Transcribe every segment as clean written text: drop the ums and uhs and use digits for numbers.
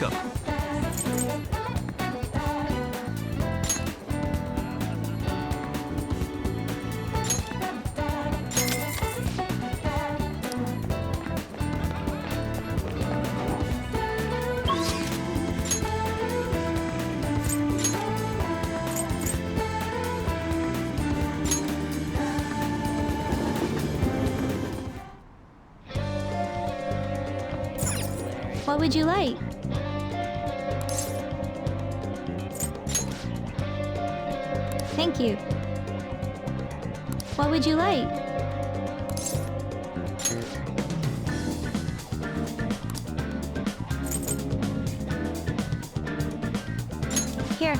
welcome. What would you like? Thank you. What would you like? Here.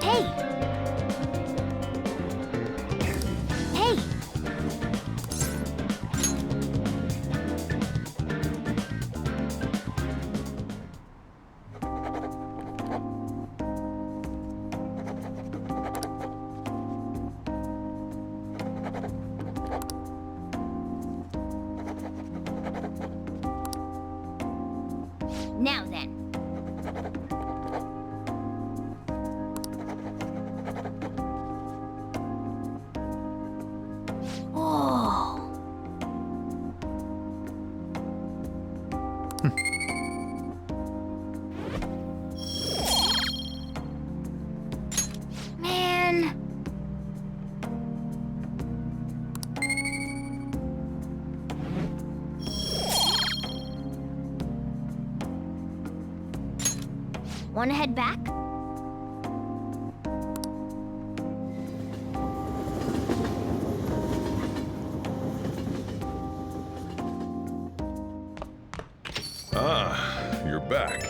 Hey! Hey! Now then. Oh. Man. Wanna head back? Ah, you're back.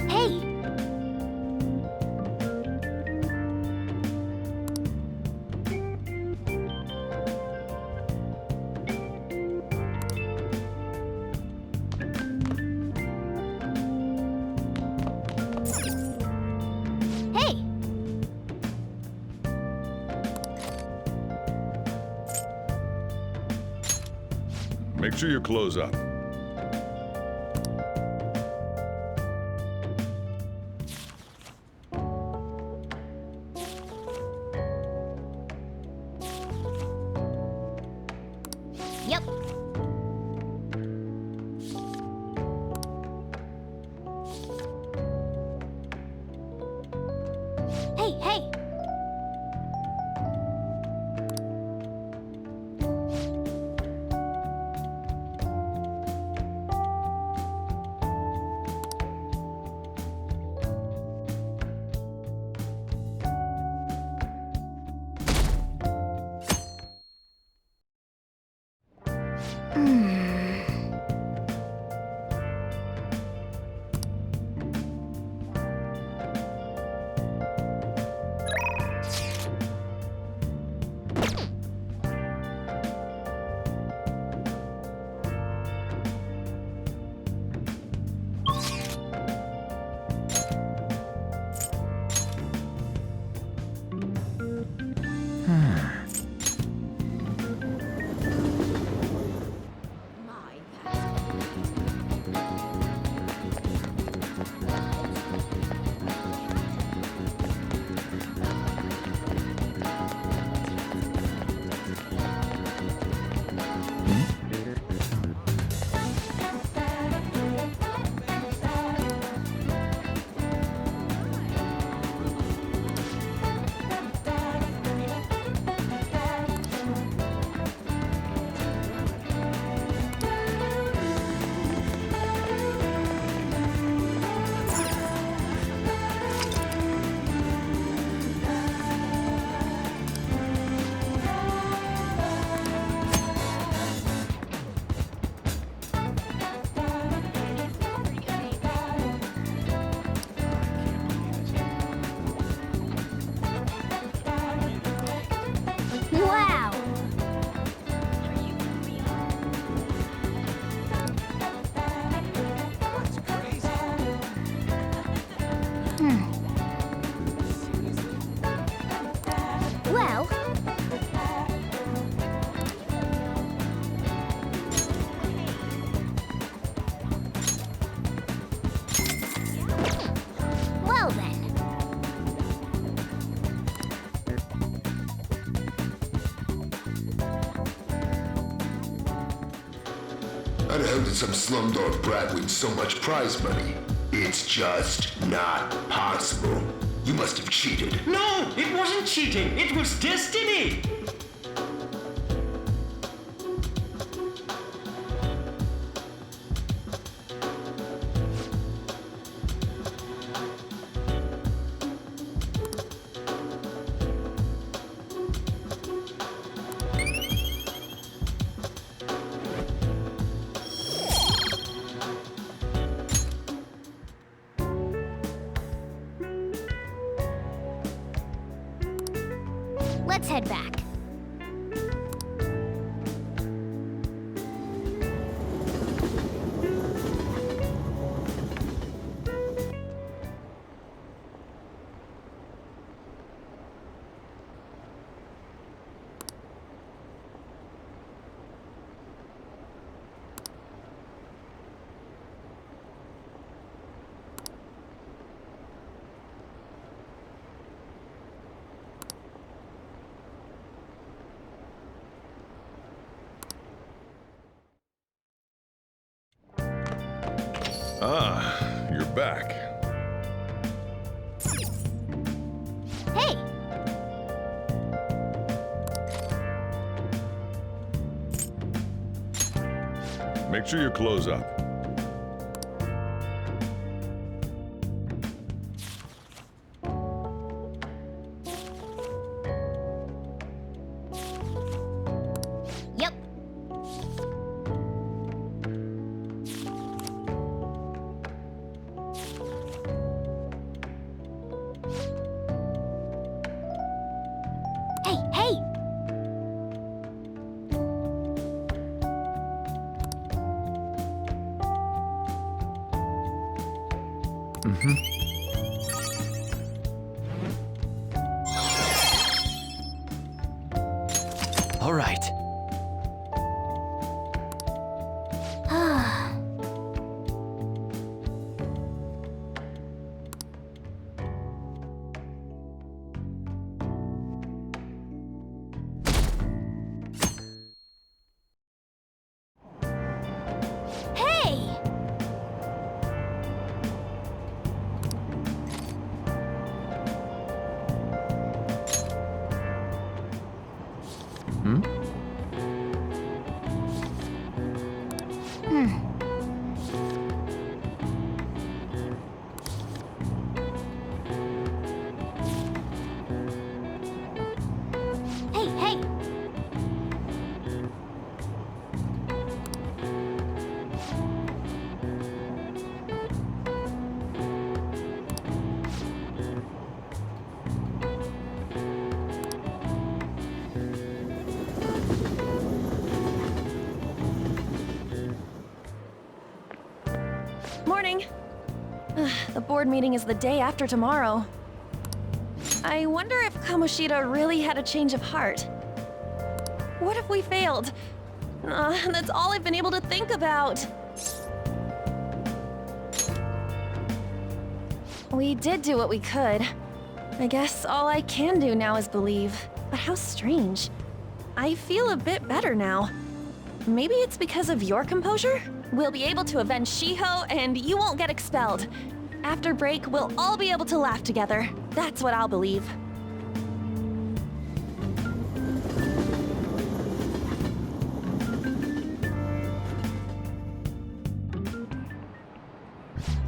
Hey! Hey! Make sure you close up. Yep. Hey, hey! How the hell did some slumdog brat win so much prize money? It's just not possible. You must have cheated. No, it wasn't cheating. It was destiny. Let's head back. Ah, you're back. Hey! Make sure you close up. Yep. Hey, hey! All right. Hey! Hey, hey! Morning. The board meeting is the day after tomorrow. I wonder if Kamoshida really had a change of heart. What if we failed? That's all I've been able to think about. We did do what we could. I guess all I can do now is believe. But how strange. I feel a bit better now. Maybe it's because of your composure? We'll be able to avenge Shiho, and you won't get expelled. After break, we'll all be able to laugh together. That's what I'll believe.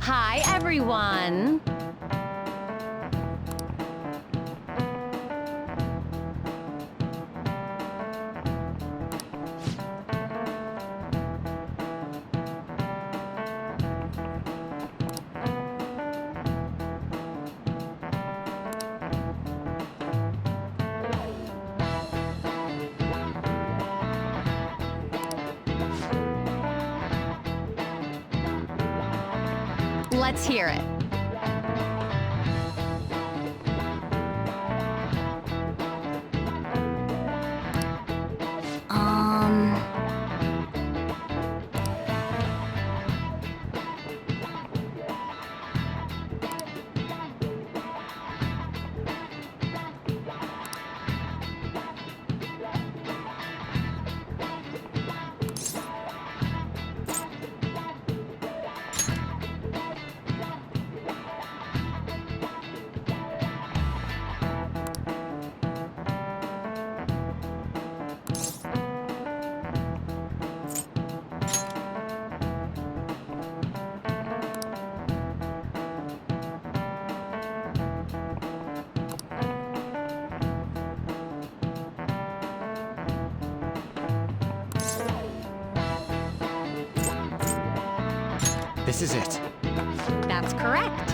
Hi, everyone. Let's hear it. This is it. That's correct.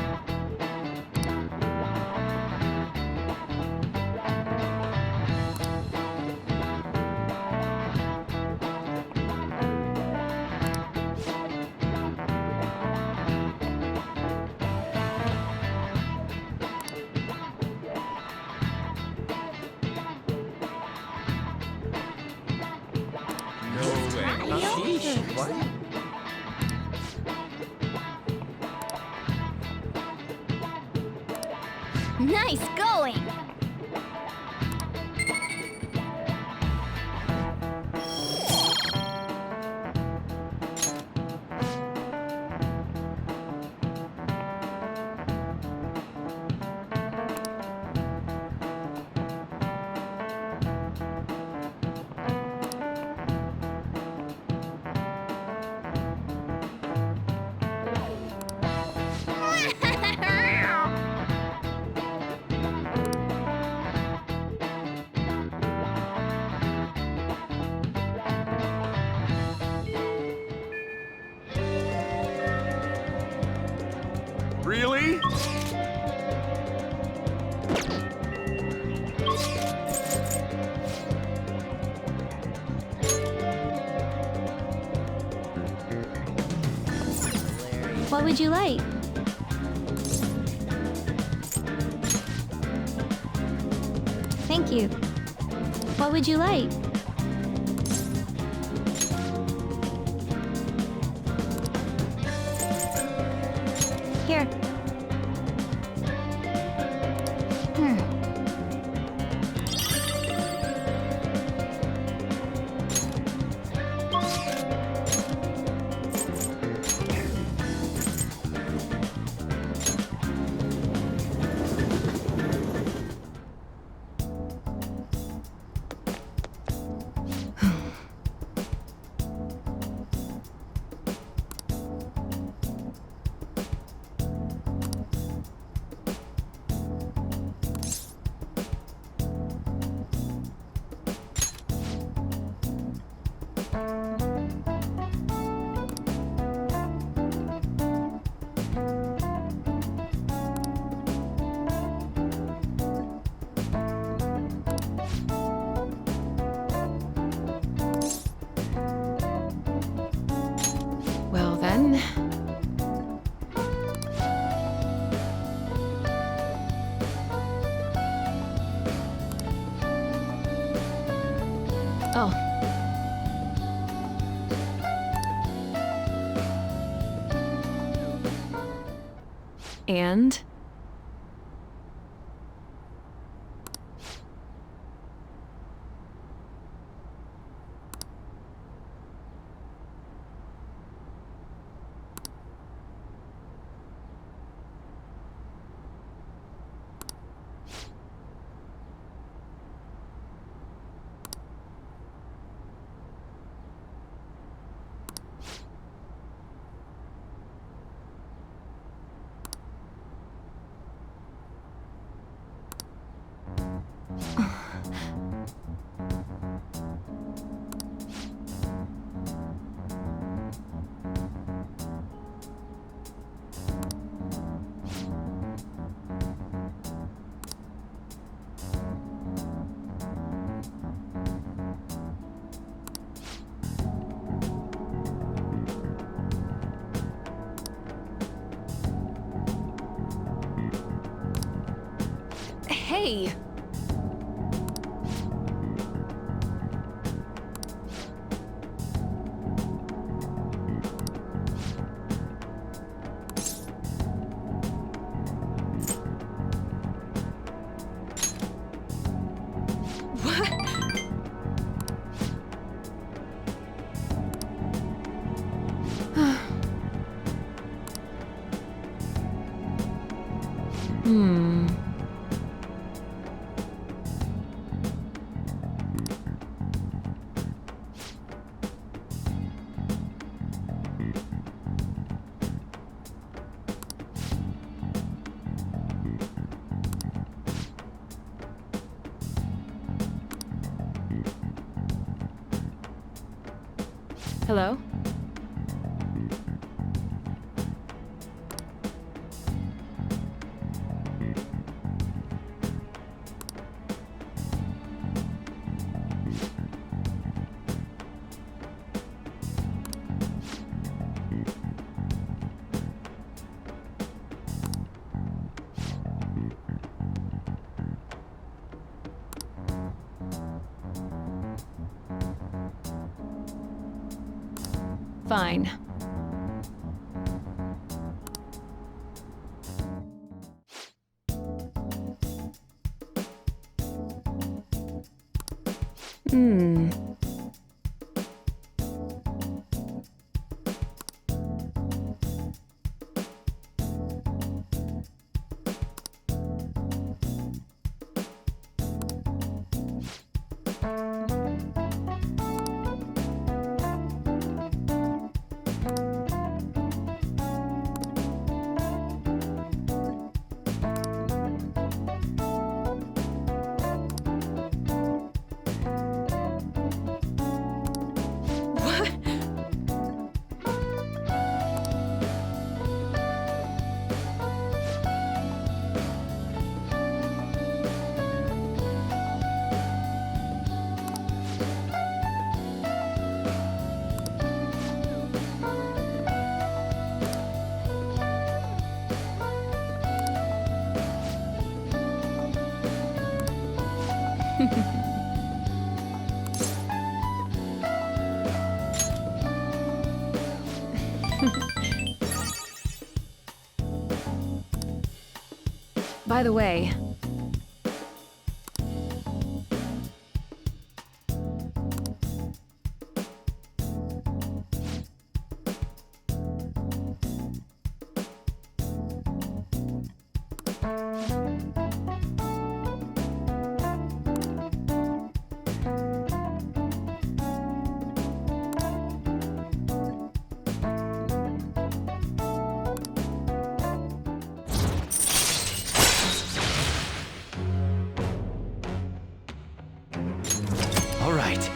Nice going! Really? What would you like? Thank you. What would you like? Here. Well then. Oh. And? Hey! Hmm. Hello? Fine. By the way, All right.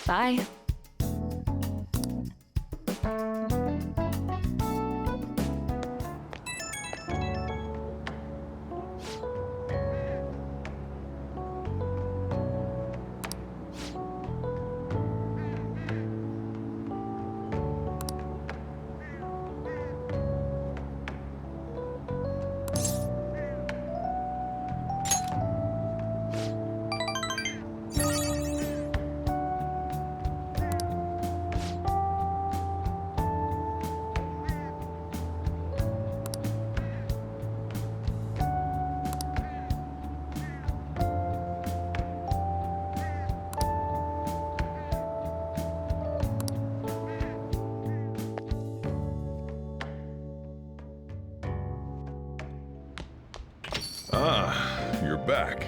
bye. Ah, you're back.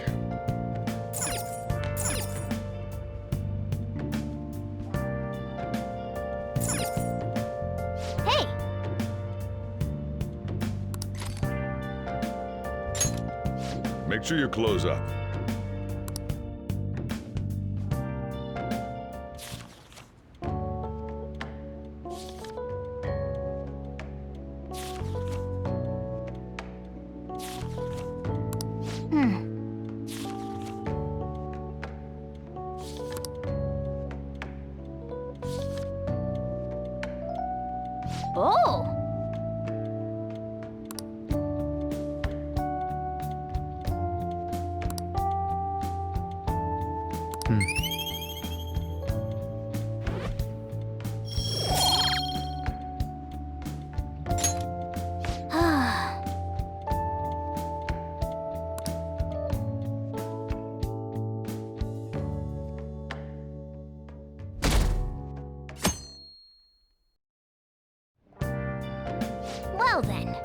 Hey! Make sure you close up. Oh! Well then.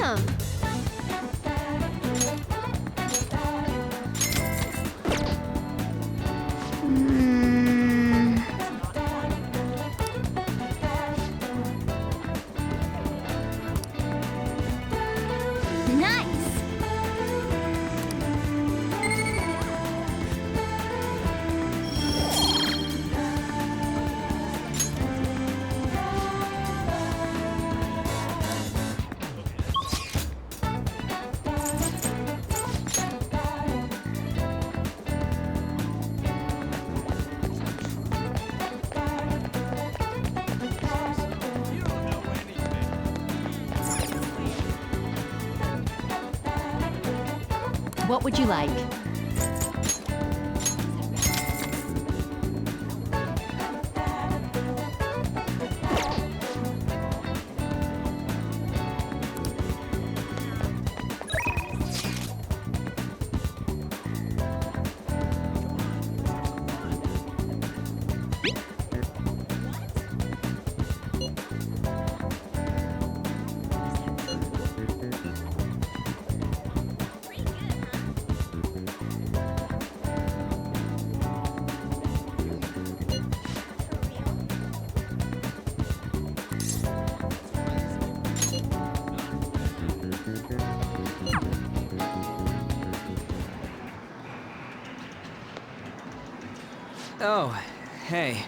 him. Nice! What would you like? Oh, hey.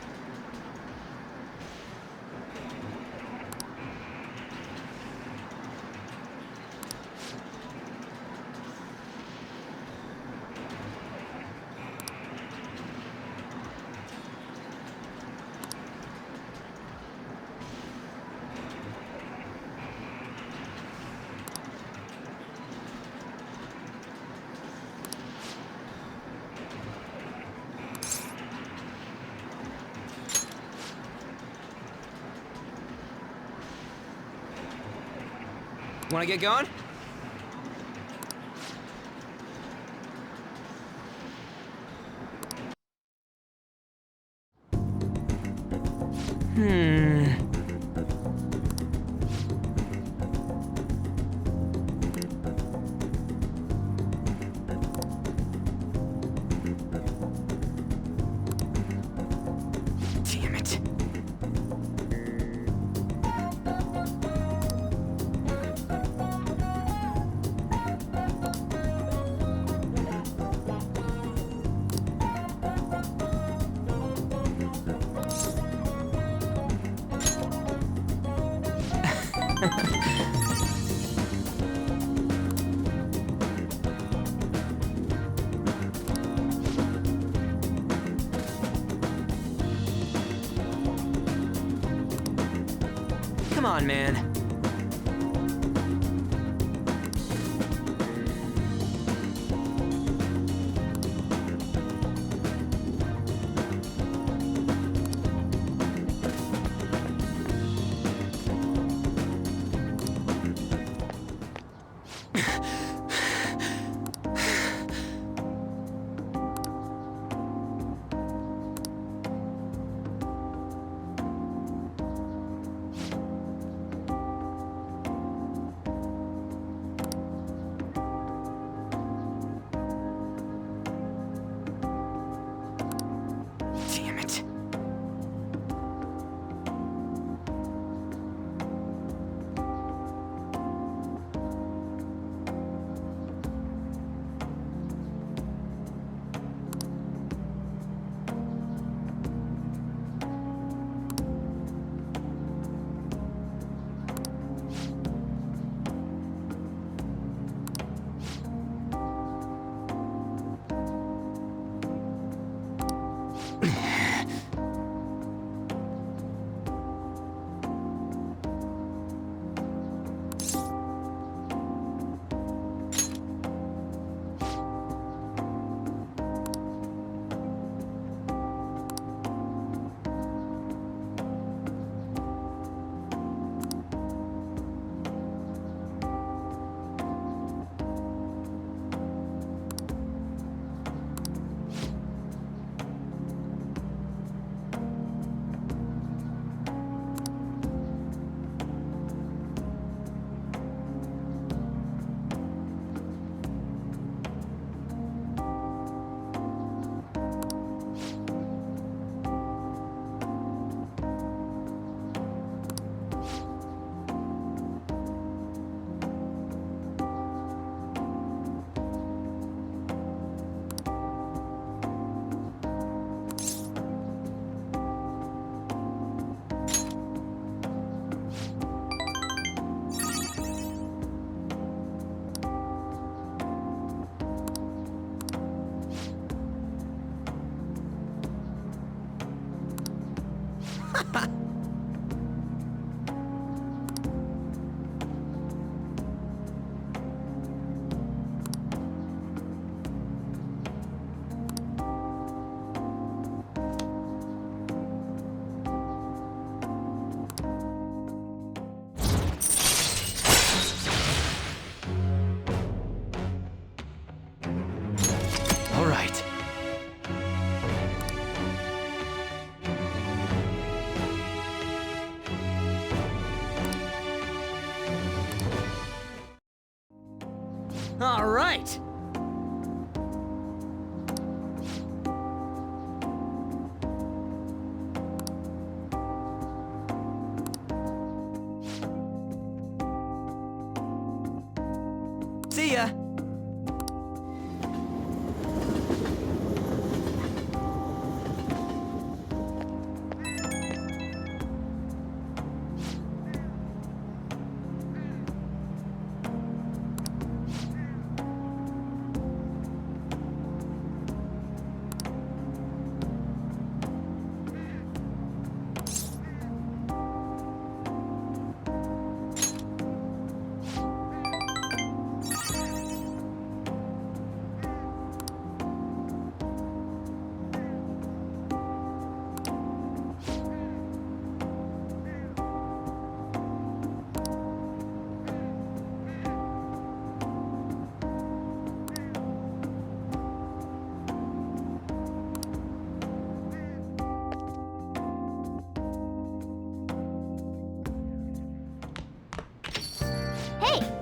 Wanna get going? Damn it. Come on, man. All right. See ya. Hey!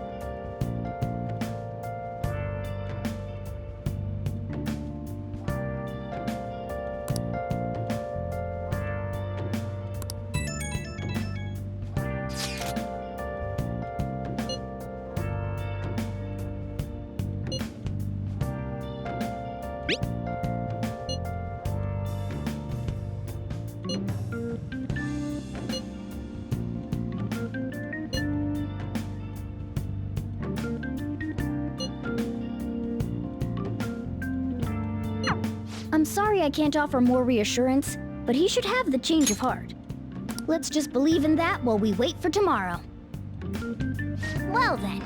I'm sorry I can't offer more reassurance, but he should have the change of heart. Let's just believe in that while we wait for tomorrow. Well then.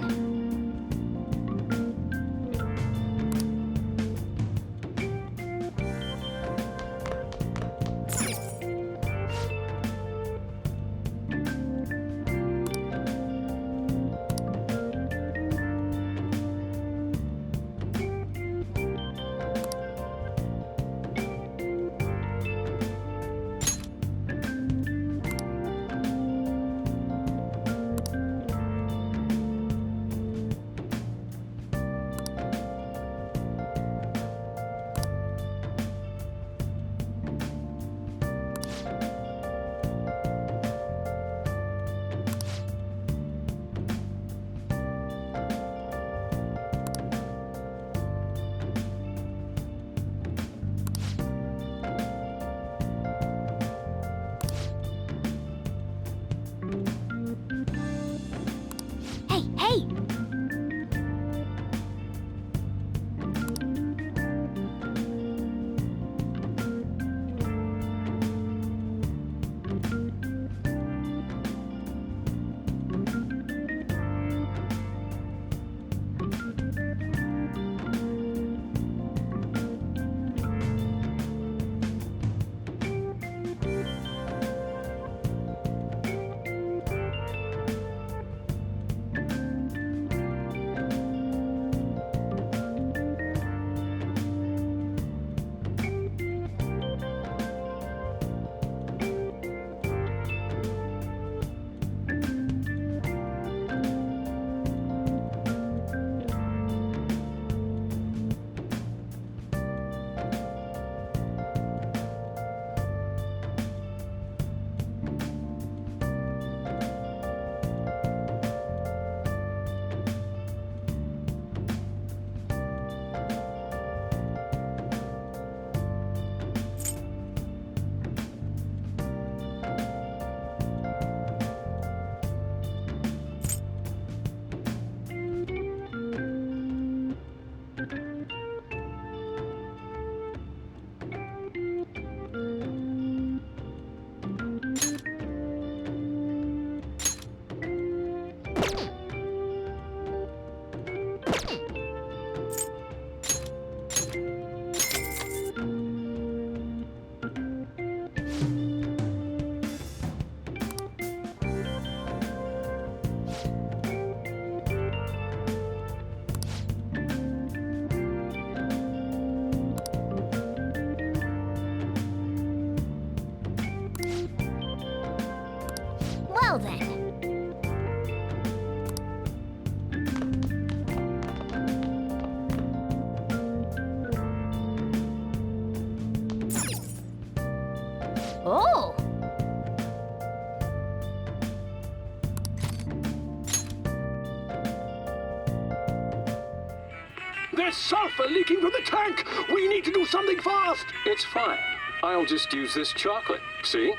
There's sulfur leaking from the tank! We need to do something fast! It's fine. I'll just use this chocolate. See?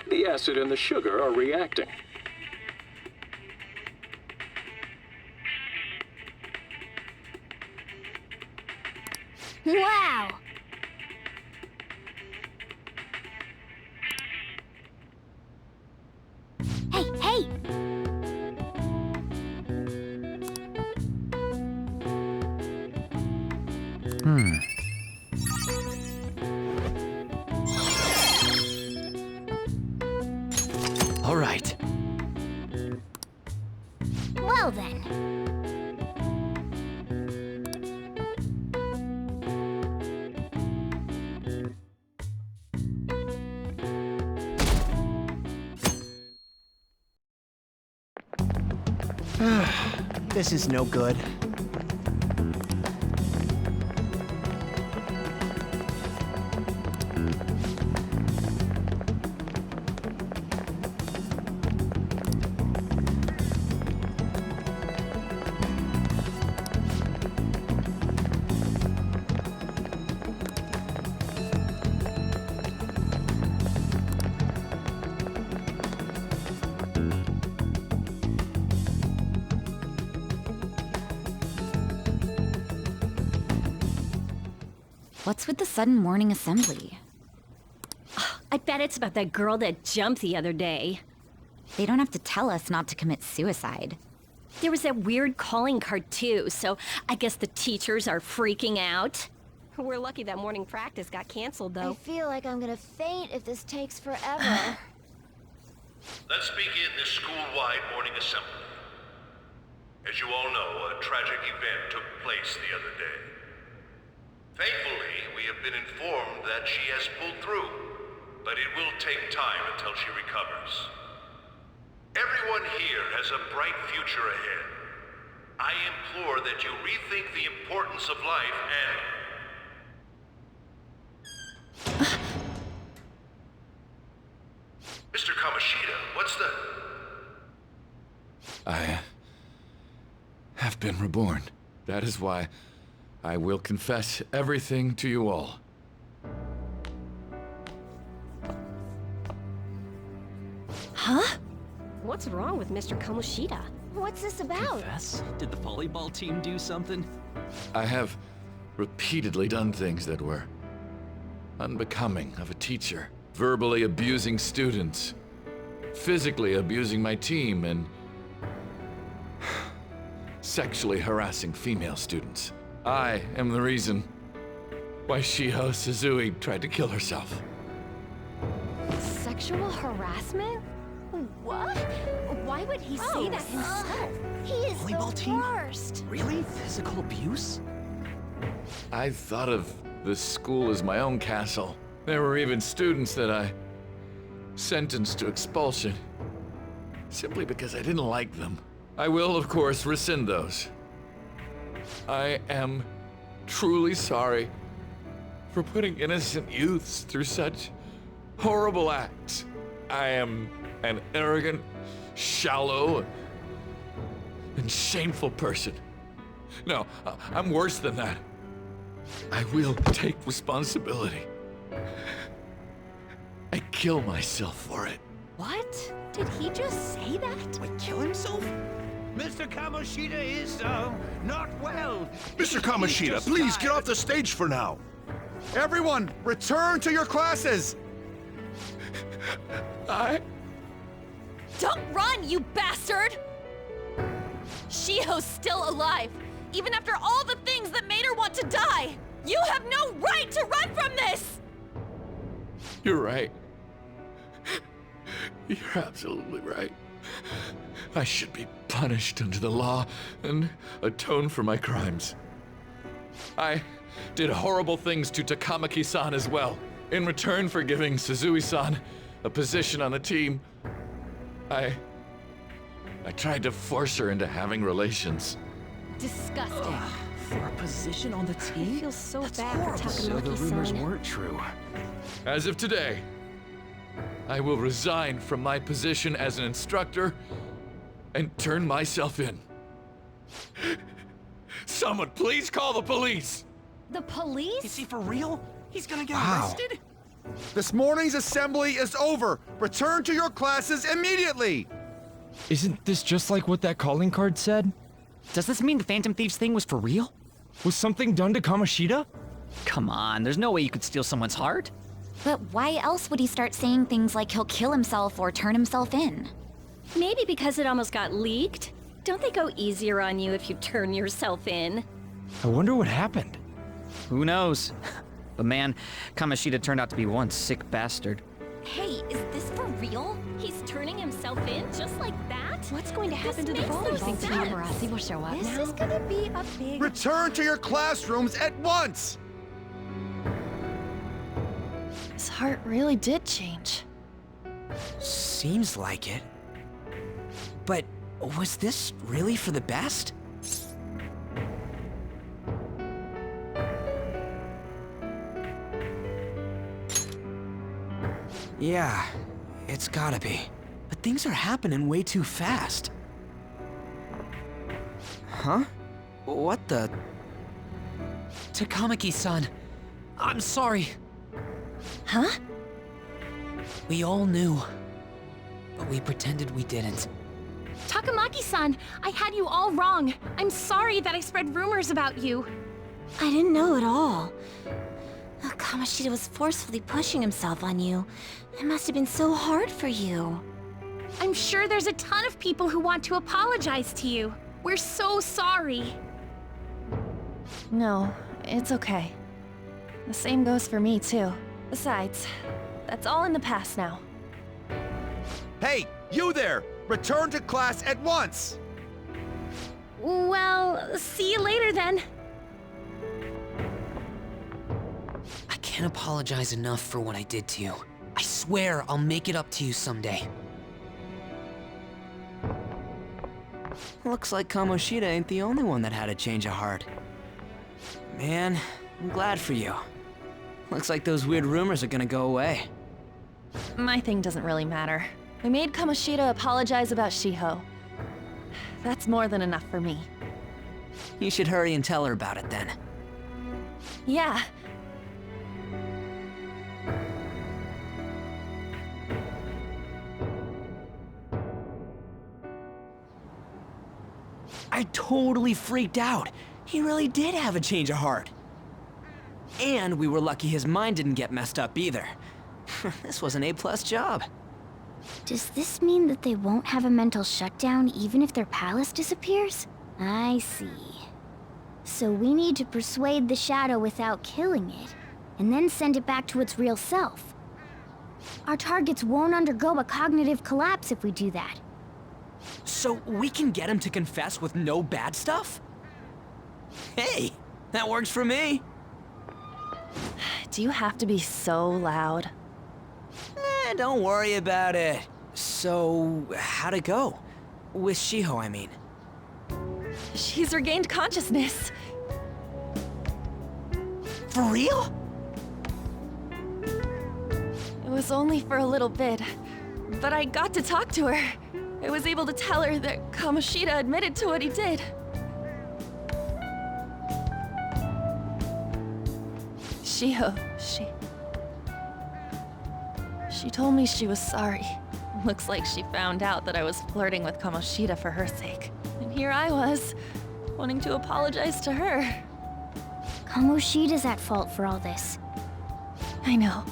The acid and the sugar are reacting. Wow! Hey, hey! All right. Well then. This is no good. What's with the sudden morning assembly? I bet it's about that girl that jumped the other day. They don't have to tell us not to commit suicide. There was that weird calling card too, so I guess the teachers are freaking out. We're lucky that morning practice got canceled, I though. feel like I'm gonna faint if this takes forever. Let's begin this school-wide morning assembly. As you all know, a tragic event took place the other day. Thankfully, we have been informed that she has pulled through, but it will take time until she recovers. Everyone here has a bright future ahead. I implore that you rethink the importance of life and... Mr. Kamoshida, what's the... I have been reborn. That is why I will confess everything to you all. Huh? What's wrong with Mr. Kamoshida? What's this about? Confess? Did the volleyball team do something? I have repeatedly done things that were unbecoming of a teacher. Verbally abusing students, physically abusing my team, and sexually harassing female students. I am the reason why Shiho Suzui tried to kill herself. Sexual harassment? What? Why would he say that himself? He is Volleyball the team? worst. Really? Physical abuse? I thought of the school as my own castle. There were even students that I sentenced to expulsion, simply because I didn't like them. I will, of course, rescind those. I am truly sorry for putting innocent youths through such horrible acts. I am an arrogant, shallow, and shameful person. No, I'm worse than that. I will take responsibility. I kill myself for it. What? Did he just say that? Wait, kill himself? Mr. Kamoshida is, not well. Mr. Kamoshida, please get off the stage for now. Everyone, return to your classes! Don't run, you bastard! Shiho's still alive, even after all the things that made her want to die! You have no right to run from this! You're right. You're absolutely right. I should be punished under the law and atone for my crimes. I did horrible things to Takamaki-san as well. In return for giving Suzui-san a position on the team, I tried to force her into having relations. Disgusting. For a position on the team? I feel so That's bad horrible. for So the rumors Takamaki-san. weren't true. As of today, I will resign from my position as an instructor and turn myself in. Someone please call the police! The police? Is he for real? He's gonna get Wow. arrested? This morning's assembly is over. Return to your classes immediately. Isn't this just like what that calling card said? Does this mean the Phantom Thieves thing was for real? Was something done to Kamoshida? Come on, there's no way you could steal someone's heart. But why else would he start saying things like he'll kill himself or turn himself in? Maybe because it almost got leaked. Don't they go easier on you if you turn yourself in? I wonder what happened. Who knows? But man, Kamoshida turned out to be one sick bastard. Hey, is this for real? He's turning himself in just like that? What's going to happen to the makes no volleyball sense. team? Paparazzi will show up This now. is gonna be a big... Return to your classrooms at once. His heart really did change. Seems like it. But was this really for the best? Yeah, it's gotta be. But things are happening way too fast. Huh? What the? Takamaki-san, I'm sorry. Huh? We all knew, but we pretended we didn't. Takamaki-san, I had you all wrong. I'm sorry that I spread rumors about you. I didn't know at all. Oh, Kamoshida was forcefully pushing himself on you. It must have been so hard for you. I'm sure there's a ton of people who want to apologize to you. We're so sorry. No, it's okay. The same goes for me, too. Besides, that's all in the past now. Hey, you there! Return to class at once! Well, see you later then. I can't apologize enough for what I did to you. I swear I'll make it up to you someday. Looks like Kamoshida ain't the only one that had a change of heart. Man, I'm glad for you. Looks like those weird rumors are gonna go away. My thing doesn't really matter. We made Kamoshida apologize about Shiho. That's more than enough for me. You should hurry and tell her about it then. Yeah. I totally freaked out. He really did have a change of heart. And we were lucky his mind didn't get messed up either. This was an A+ job. Does this mean that they won't have a mental shutdown even if their palace disappears? I see. So we need to persuade the shadow without killing it, and then send it back to its real self. Our targets won't undergo a cognitive collapse if we do that. So we can get him to confess with no bad stuff? Hey, that works for me. Do you have to be so loud? Don't worry about it. So, how'd it go? With Shiho, I mean. She's regained consciousness. For real? It was only for a little bit, but I got to talk to her. I was able to tell her that Kamoshida admitted to what he did. Shiho, She told me she was sorry. Looks like she found out that I was flirting with Kamoshida for her sake. And here I was, wanting to apologize to her. Kamoshida's at fault for all this. I know.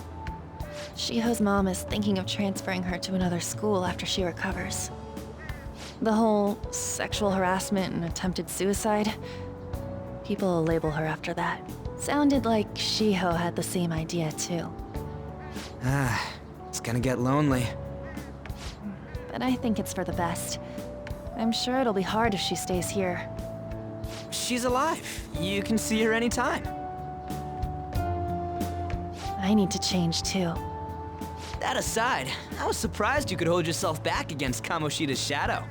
Shiho's mom is thinking of transferring her to another school after she recovers. The whole sexual harassment and attempted suicide, people will label her after that. Sounded like Shiho had the same idea too. It's gonna get lonely. But I think it's for the best. I'm sure it'll be hard if she stays here. She's alive. You can see her anytime. I need to change too. That aside, I was surprised you could hold yourself back against Kamoshida's shadow.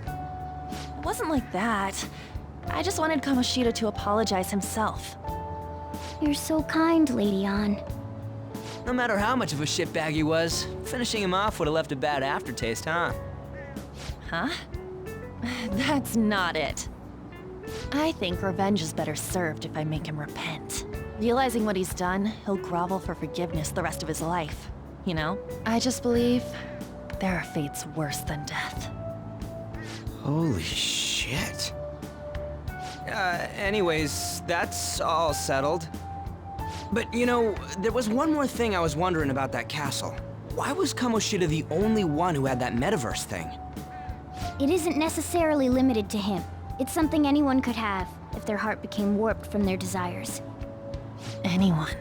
It wasn't like that. I just wanted Kamoshida to apologize himself. You're so kind, Lady Ann. No matter how much of a shitbag he was, finishing him off would have left a bad aftertaste, huh? Huh? That's not it. I think revenge is better served if I make him repent. Realizing what he's done, he'll grovel for forgiveness the rest of his life. You know? I just believe there are fates worse than death. Holy shit. Anyways, that's all settled. But you know, there was one more thing I was wondering about that castle. Why was Kamoshida the only one who had that metaverse thing? It isn't necessarily limited to him. It's something anyone could have if their heart became warped from their desires. Anyone.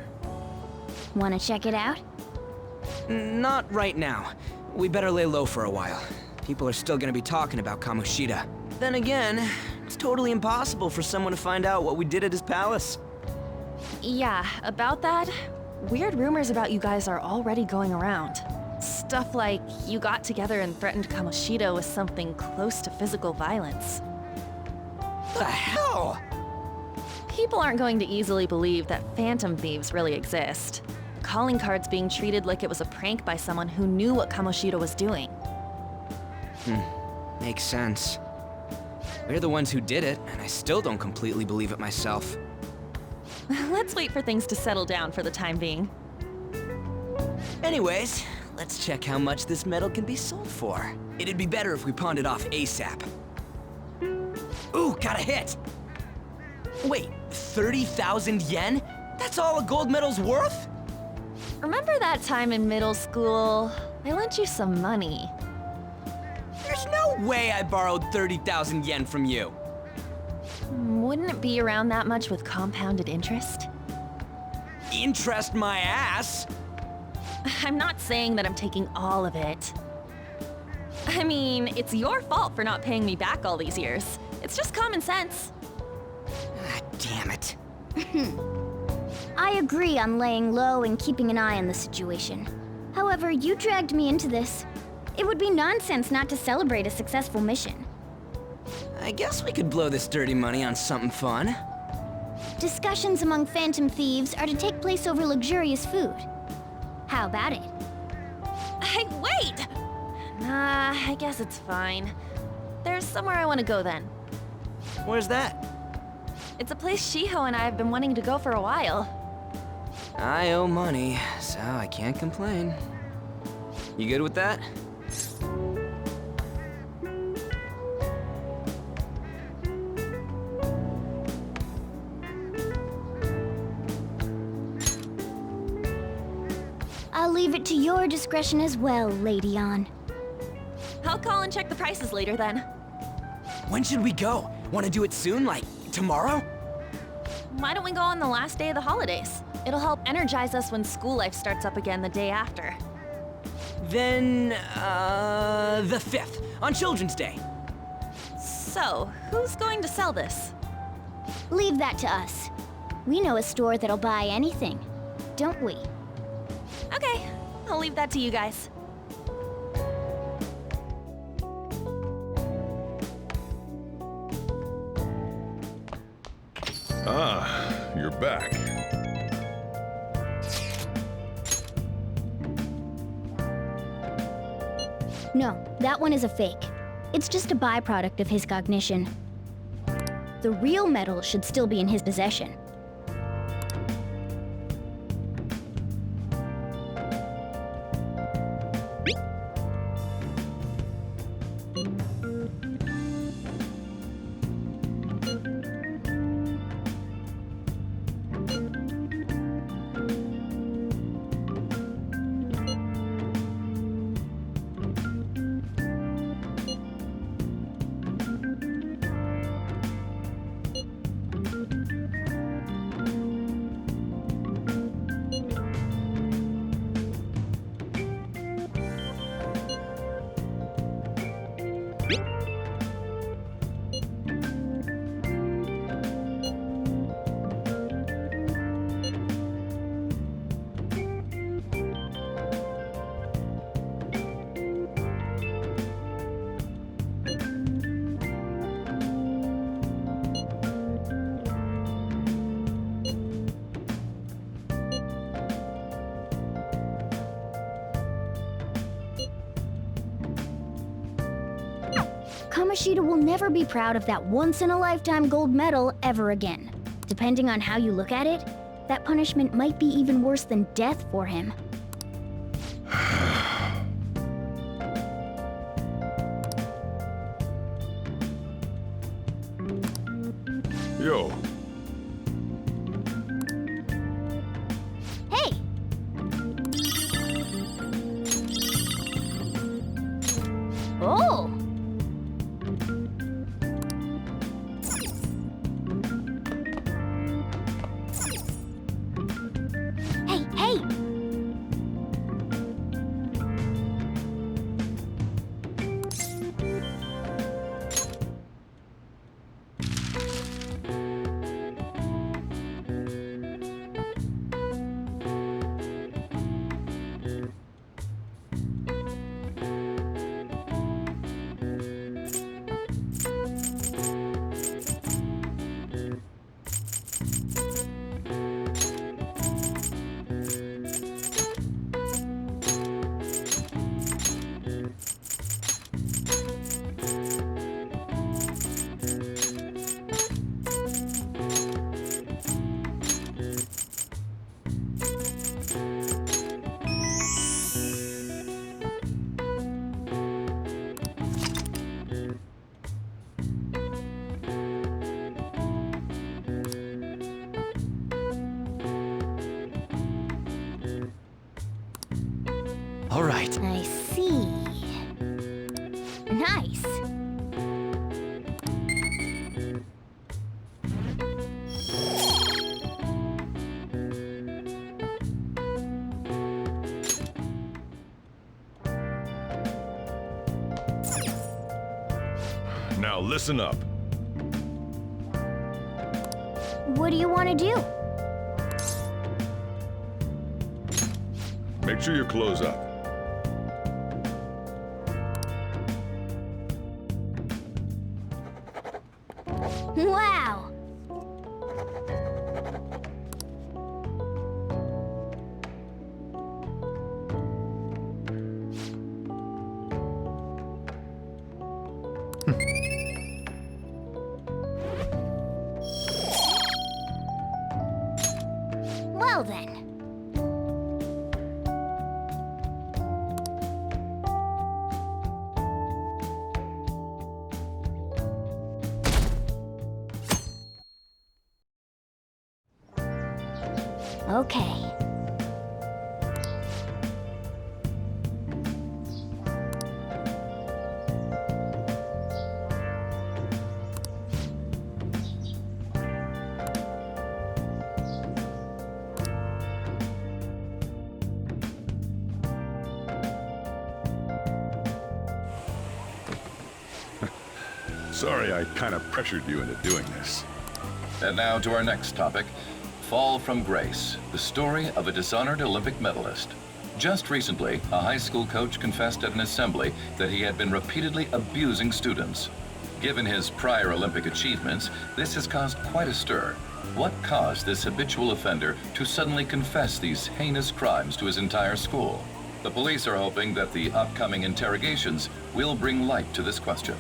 Wanna check it out? Not right now. We better lay low for a while. People are still gonna be talking about Kamoshida. Then again, it's totally impossible for someone to find out what we did at his palace. Yeah, about that, weird rumors about you guys are already going around. Stuff like you got together and threatened Kamoshida with something close to physical violence. The hell? People aren't going to easily believe that phantom thieves really exist. Calling cards being treated like it was a prank by someone who knew what Kamoshida was doing. Makes sense. We're the ones who did it, and I still don't completely believe it myself. Let's wait for things to settle down for the time being. Anyways, let's check how much this metal can be sold for. It'd be better if we pawned it off ASAP. Ooh, got a hit! Wait, 30,000 yen? That's all a gold medal's worth? Remember that time in middle school? I lent you some money. There's no way I borrowed 30,000 yen from you. Wouldn't it be around that much with compounded interest? Interest my ass! I'm not saying that I'm taking all of it. I mean, it's your fault for not paying me back all these years. It's just common sense. Ah, damn it. I agree on laying low and keeping an eye on the situation. However, you dragged me into this. It would be nonsense not to celebrate a successful mission. I guess we could blow this dirty money on something fun. Discussions among phantom thieves are to take place over luxurious food. How about it? Hey, wait! Nah, I guess it's fine. There's somewhere I want to go then. Where's that? It's a place Shiho and I have been wanting to go for a while. I owe money, so I can't complain. You good with that? I'll leave it to your discretion as well, Lady An. I'll call and check the prices later then. When should we go? Want to do it soon, like tomorrow? Why don't we go on the last day of the holidays? It'll help energize us when school life starts up again the day after. Then, the 5th, on Children's Day. So, who's going to sell this? Leave that to us. We know a store that'll buy anything, don't we? Okay, I'll leave that to you guys. Ah, you're back. No, that one is a fake. It's just a byproduct of his cognition. The real metal should still be in his possession. Kamoshida will never be proud of that once-in-a-lifetime gold medal ever again. Depending on how you look at it, that punishment might be even worse than death for him. Yo. Hey! Oh! Hey, hey! All right. I see. Nice. Now listen up. What do you want to do? Make sure your clothes up. Wow! Well then. Okay. Sorry I kind of pressured you into doing this. And now to our next topic, Fall from Grace, the story of a dishonored Olympic medalist. Just recently, a high school coach confessed at an assembly that he had been repeatedly abusing students. Given his prior Olympic achievements, this has caused quite a stir. What caused this habitual offender to suddenly confess these heinous crimes to his entire school? The police are hoping that the upcoming interrogations will bring light to this question.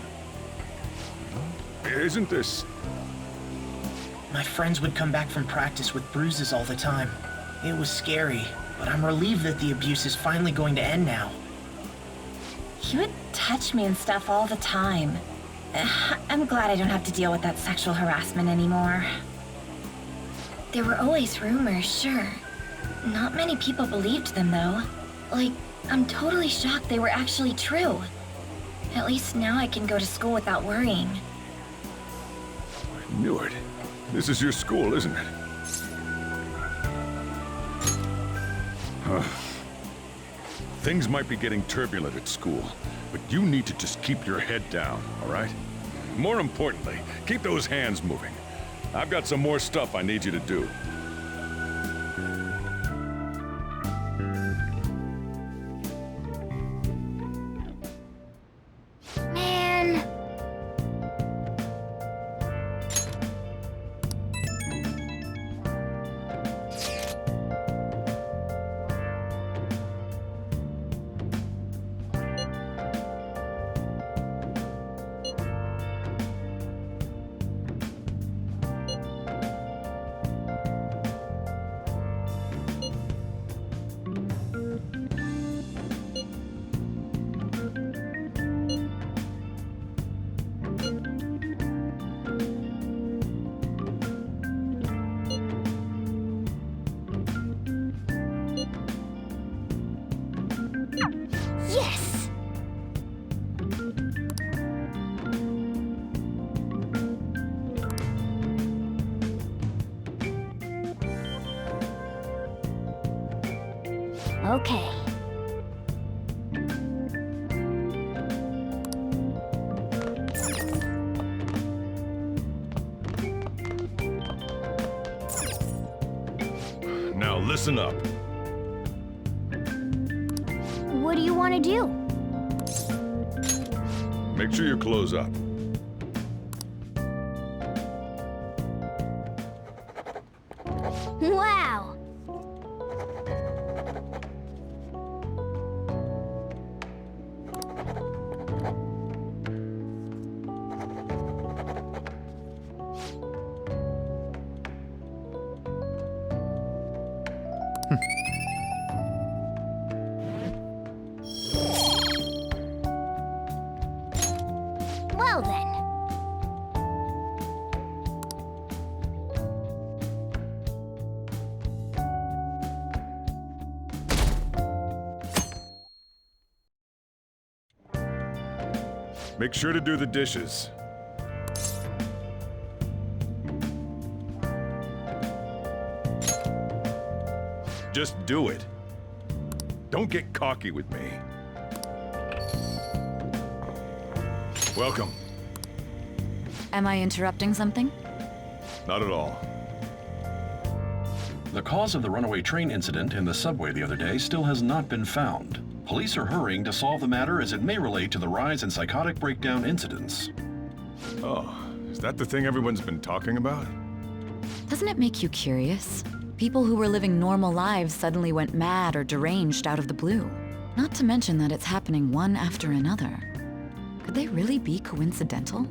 Isn't this... My friends would come back from practice with bruises all the time. It was scary, but I'm relieved that the abuse is finally going to end now. He would touch me and stuff all the time. I'm glad I don't have to deal with that sexual harassment anymore. There were always rumors, sure. Not many people believed them, though. Like, I'm totally shocked they were actually true. At least now I can go to school without worrying. I knew it. This is your school, isn't it? Things might be getting turbulent at school, but you need to just keep your head down, all right? More importantly, keep those hands moving. I've got some more stuff I need you to do. Man. Okay. Now listen up. What do you want to do? Make sure you close up. Wow! Well then. Make sure to do the dishes. Just do it. Don't get cocky with me. Welcome. Am I interrupting something? Not at all. The cause of the runaway train incident in the subway the other day still has not been found. Police are hurrying to solve the matter as it may relate to the rise in psychotic breakdown incidents. Oh, is that the thing everyone's been talking about? Doesn't it make you curious? People who were living normal lives suddenly went mad or deranged out of the blue. Not to mention that it's happening one after another. Could they really be coincidental?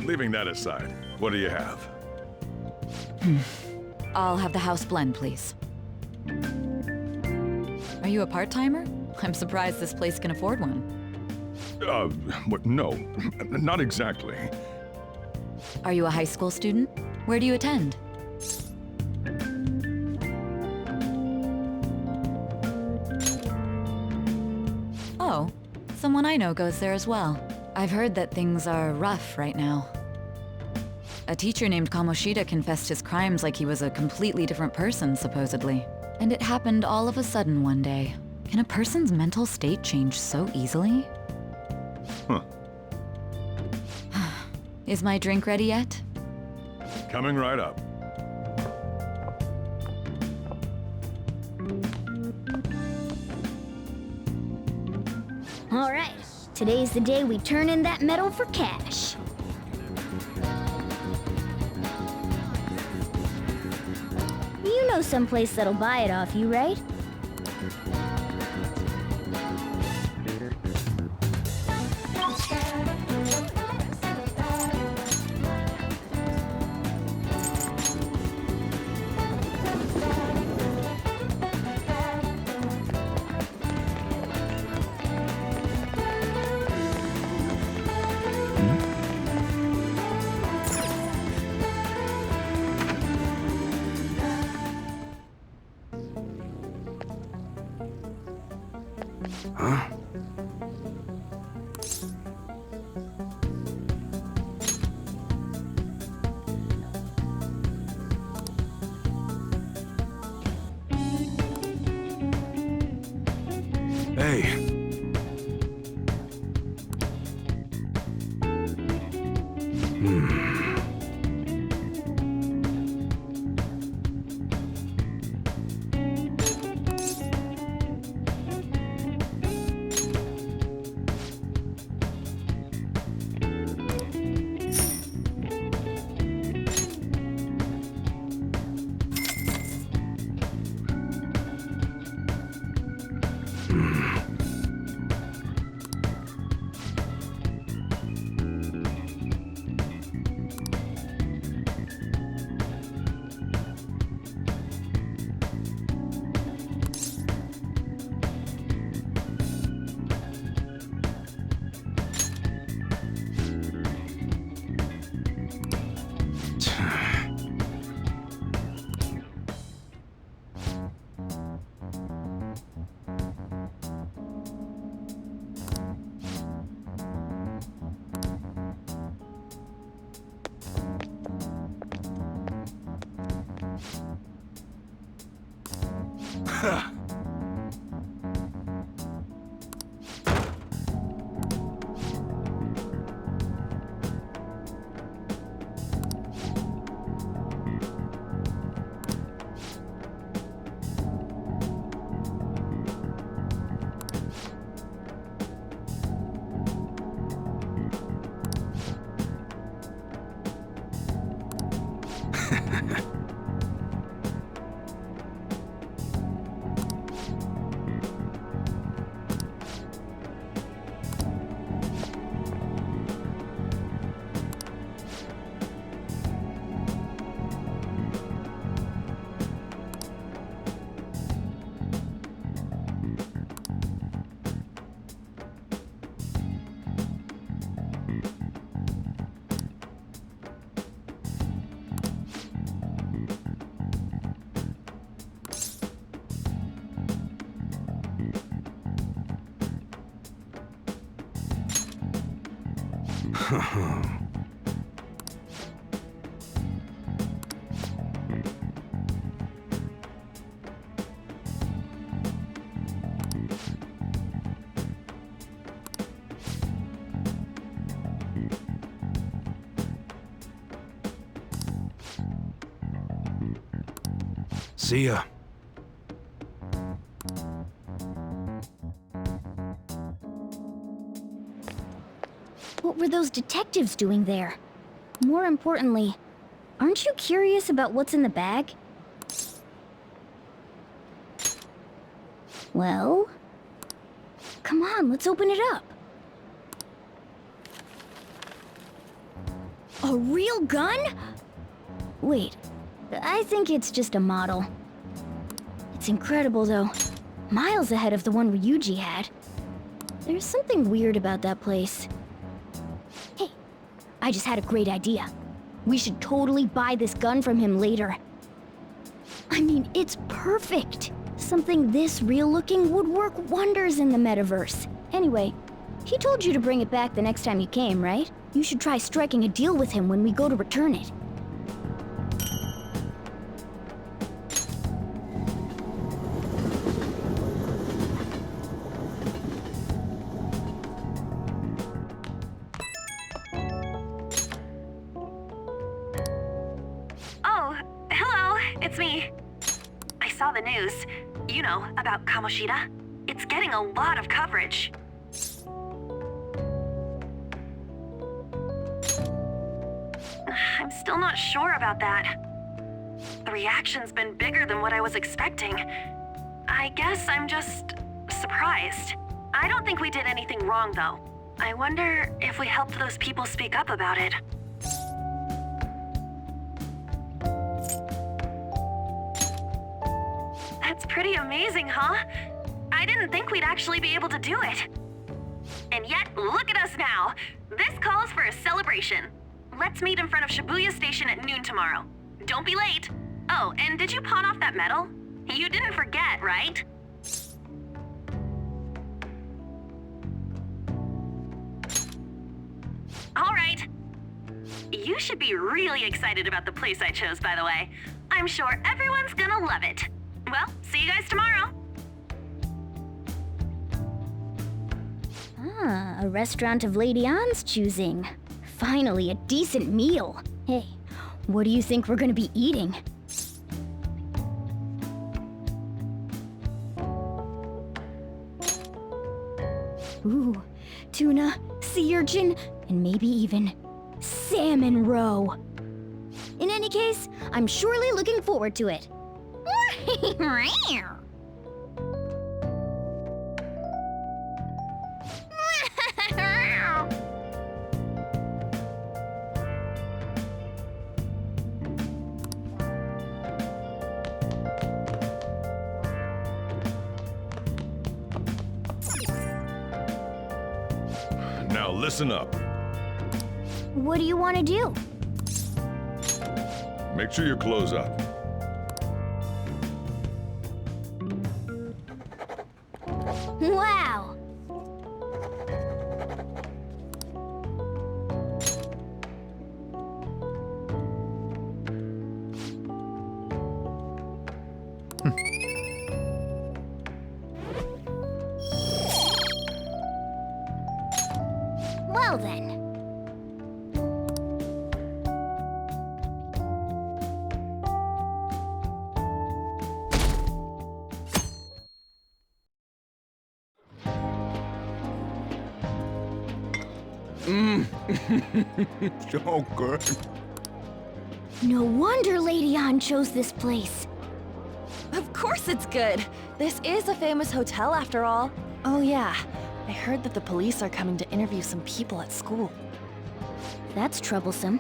Leaving that aside, what do you have? I'll have the house blend, please. Are you a part-timer? I'm surprised this place can afford one. What? No, not exactly. Are you a high school student? Where do you attend? Oh, someone I know goes there as well. I've heard that things are rough right now. A teacher named Kamoshida confessed his crimes like he was a completely different person, supposedly. And it happened all of a sudden one day. Can a person's mental state change so easily? Huh. Is my drink ready yet? Coming right up. All right, today's the day we turn in that medal for cash. You know someplace that'll buy it off you, right? Huh? Hey. See ya. What were those detectives doing there? More importantly, aren't you curious about what's in the bag? Well? Come on, let's open it up. A real gun? Wait, I think it's just a model. It's incredible, though. Miles ahead of the one Ryuji had. There's something weird about that place. Hey, I just had a great idea. We should totally buy this gun from him later. I mean, it's perfect. Something this real-looking would work wonders in the metaverse. Anyway, he told you to bring it back the next time you came, right? You should try striking a deal with him when we go to return it. Oh, hello, it's me. I saw the news. You know, about Kamoshida. It's getting a lot of coverage. I'm still not sure about that. The reaction's been bigger than what I was expecting. I guess I'm just surprised. I don't think we did anything wrong, though. I wonder if we helped those people speak up about it. That's pretty amazing, huh? I didn't think we'd actually be able to do it. And yet, look at us now. This calls for a celebration. Let's meet in front of Shibuya Station at noon tomorrow. Don't be late. Oh, and did you pawn off that medal? You didn't forget, right? All right. You should be really excited about the place I chose, by the way. I'm sure everyone's gonna love it. Well, see you guys tomorrow. Ah, a restaurant of Lady Ann's choosing. Finally, a decent meal. Hey, what do you think we're gonna be eating? Ooh, tuna, sea urchin, and maybe even salmon roe. In any case, I'm surely looking forward to it. Now listen up. What do you want to do? Make sure you close up. Wow! Well then. So good. No wonder Lady Ann chose this place. Of course it's good. This is a famous hotel after all. Oh yeah, I heard that the police are coming to interview some people at school. That's troublesome.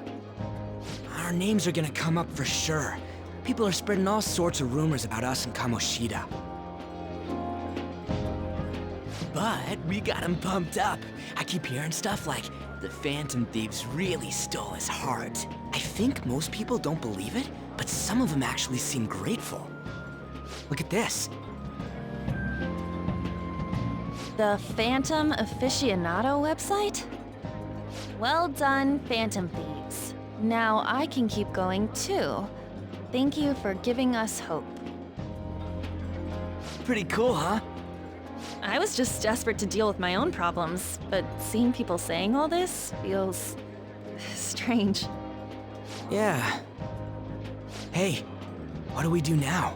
Our names are gonna come up for sure. People are spreading all sorts of rumors about us and Kamoshida. But we got him pumped up. I keep hearing stuff like, the Phantom Thieves really stole his heart. I think most people don't believe it, but some of them actually seem grateful. Look at this. The Phantom Aficionado website? Well done, Phantom Thieves. Now I can keep going too. Thank you for giving us hope. Pretty cool, huh? I was just desperate to deal with my own problems, but seeing people saying all this feels strange. Yeah. Hey, what do we do now?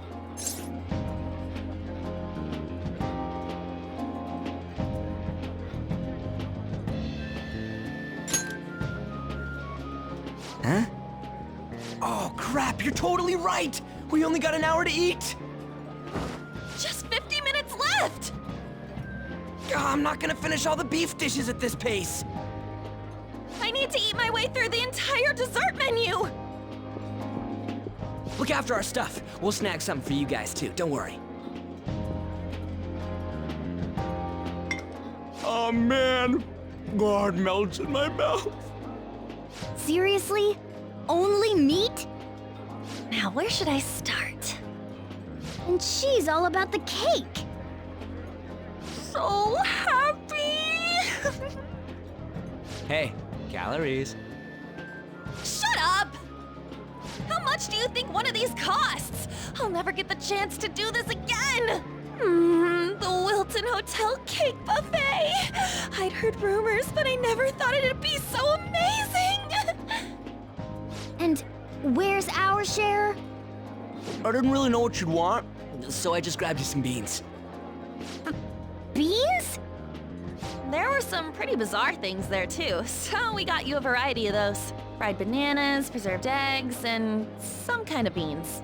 Huh? Oh crap, you're totally right! We only got an hour to eat! Just 50 minutes left! I'm not gonna finish all the beef dishes at this pace! I need to eat my way through the entire dessert menu! Look after our stuff. We'll snag something for you guys too, don't worry. Oh man, God melts in my mouth. Seriously? Only meat? Now where should I start? And she's all about the cake. So happy! Hey, calories. Shut up! How much do you think one of these costs? I'll never get the chance to do this again! The Wilton Hotel Cake Buffet! I'd heard rumors, but I never thought it'd be so amazing! And where's our share? I didn't really know what you'd want, so I just grabbed you some beans. Beans? There were some pretty bizarre things there too, so we got you a variety of those. Fried bananas, preserved eggs, and some kind of beans.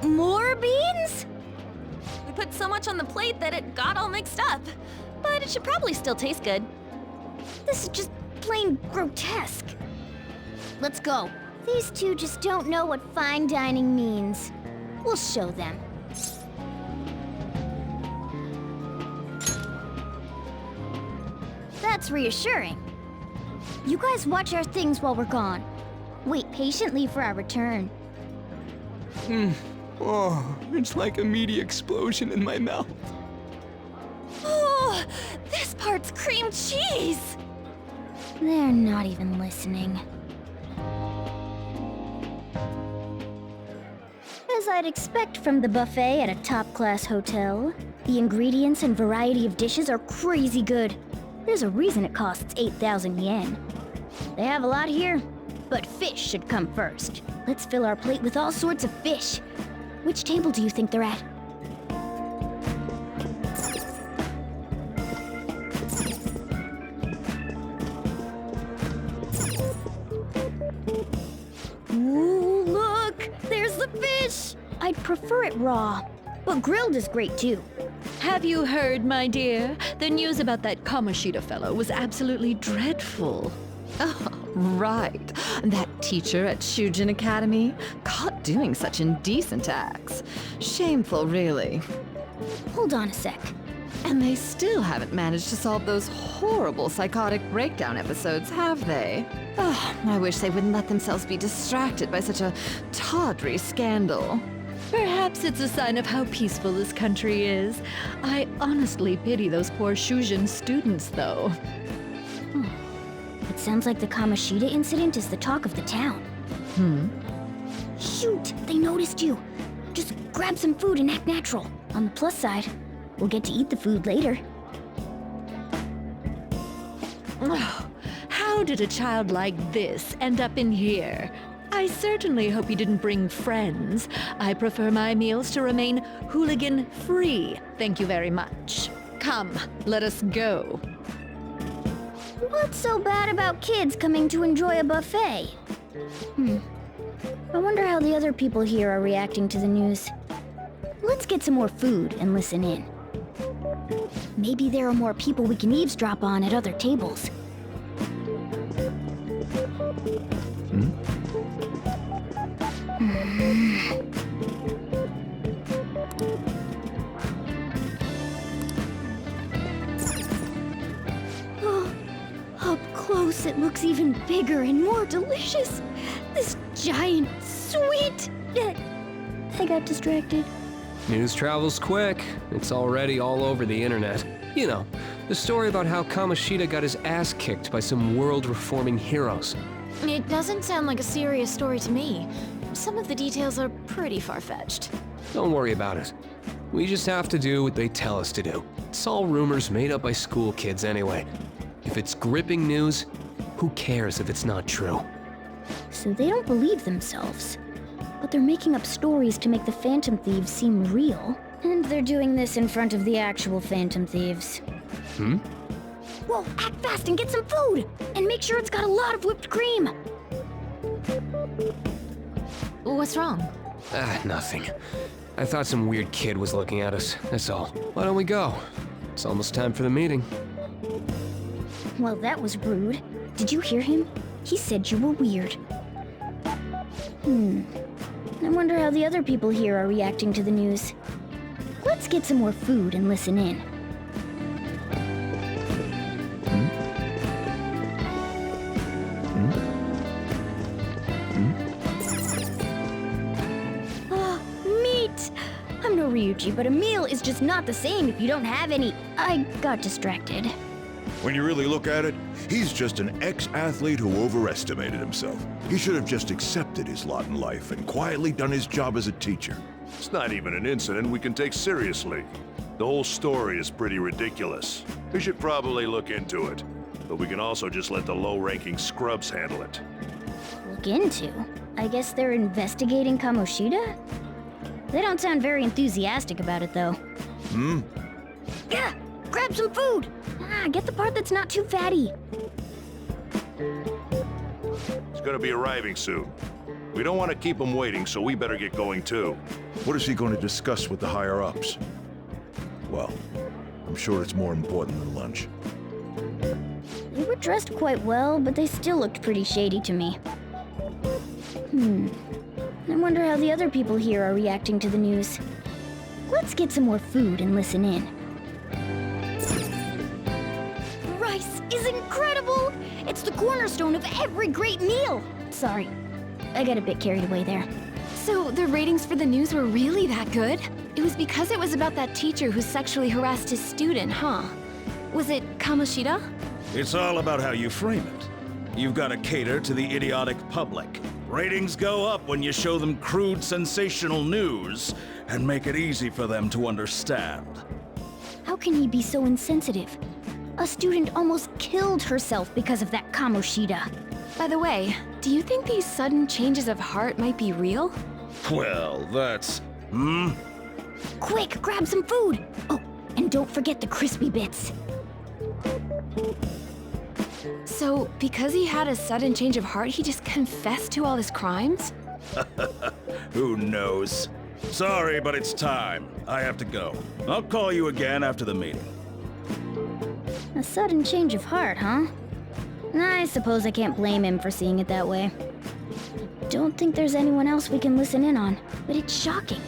More beans? We put so much on the plate that it got all mixed up, but it should probably still taste good. This is just plain grotesque. Let's go. These two just don't know what fine dining means. We'll show them. That's reassuring. You guys watch our things while we're gone. Wait patiently for our return. Oh, it's like a meaty explosion in my mouth. Oh, this part's cream cheese! They're not even listening. As I'd expect from the buffet at a top-class hotel, the ingredients and variety of dishes are crazy good. There's a reason it costs 8,000 yen. They have a lot here, but fish should come first. Let's fill our plate with all sorts of fish. Which table do you think they're at? Ooh, look! There's the fish! I'd prefer it raw, but grilled is great too. Have you heard, my dear? The news about that Kamoshida fellow was absolutely dreadful. Oh, right. That teacher at Shujin Academy, caught doing such indecent acts. Shameful, really. Hold on a sec. And they still haven't managed to solve those horrible psychotic breakdown episodes, have they? Oh, I wish they wouldn't let themselves be distracted by such a tawdry scandal. Perhaps it's a sign of how peaceful this country is. I honestly pity those poor Shujin students, though. It sounds like the Kamoshida incident is the talk of the town. Shoot, they noticed you. Just grab some food and act natural. On the plus side, we'll get to eat the food later. How did a child like this end up in here? I certainly hope you didn't bring friends. I prefer my meals to remain hooligan-free. Thank you very much. Come, let us go. What's so bad about kids coming to enjoy a buffet? I wonder how the other people here are reacting to the news. Let's get some more food and listen in. Maybe there are more people we can eavesdrop on at other tables. Oh, up close it looks even bigger and more delicious. This giant sweet... I got distracted. News travels quick. It's already all over the internet. You know, the story about how Kamoshida got his ass kicked by some world-reforming heroes. It doesn't sound like a serious story to me. Some of the details are pretty far-fetched. Don't worry about it. We just have to do what they tell us to do. It's all rumors made up by school kids anyway. If it's gripping news, who cares if it's not true? So they don't believe themselves. But they're making up stories to make the Phantom Thieves seem real. And they're doing this in front of the actual Phantom Thieves. Whoa, act fast and get some food! And make sure it's got a lot of whipped cream! What's wrong? Nothing. I thought some weird kid was looking at us, that's all. Why don't we go? It's almost time for the meeting. Well, that was rude. Did you hear him? He said you were weird. I wonder how the other people here are reacting to the news. Let's get some more food and listen in. Meat! I'm no Ryuji, but a meal is just not the same if you don't have any. I got distracted. When you really look at it, he's just an ex-athlete who overestimated himself. He should have just accepted his lot in life and quietly done his job as a teacher. It's not even an incident we can take seriously. The whole story is pretty ridiculous. We should probably look into it. But we can also just let the low-ranking scrubs handle it. Look into? I guess they're investigating Kamoshida? They don't sound very enthusiastic about it, though. Yeah! Grab some food! Get the part that's not too fatty. He's gonna be arriving soon. We don't want to keep him waiting, so we better get going too. What is he going to discuss with the higher-ups? Well, I'm sure it's more important than lunch. They were dressed quite well, but they still looked pretty shady to me. I wonder how the other people here are reacting to the news. Let's get some more food and listen in. Rice is incredible! It's the cornerstone of every great meal! Sorry, I got a bit carried away there. So the ratings for the news were really that good? It was because it was about that teacher who sexually harassed his student, huh? Was it Kamoshida? It's all about how you frame it. You've got to cater to the idiotic public. Ratings go up when you show them crude, sensational news and make it easy for them to understand. How can he be so insensitive? A student almost killed herself because of that Kamoshida. By the way, do you think these sudden changes of heart might be real? Well, that's... Quick, grab some food! Oh, and don't forget the crispy bits. So, because he had a sudden change of heart, he just confessed to all his crimes? Who knows? Sorry, but it's time. I have to go. I'll call you again after the meeting. A sudden change of heart, huh? I suppose I can't blame him for seeing it that way. Don't think there's anyone else we can listen in on, but it's shocking.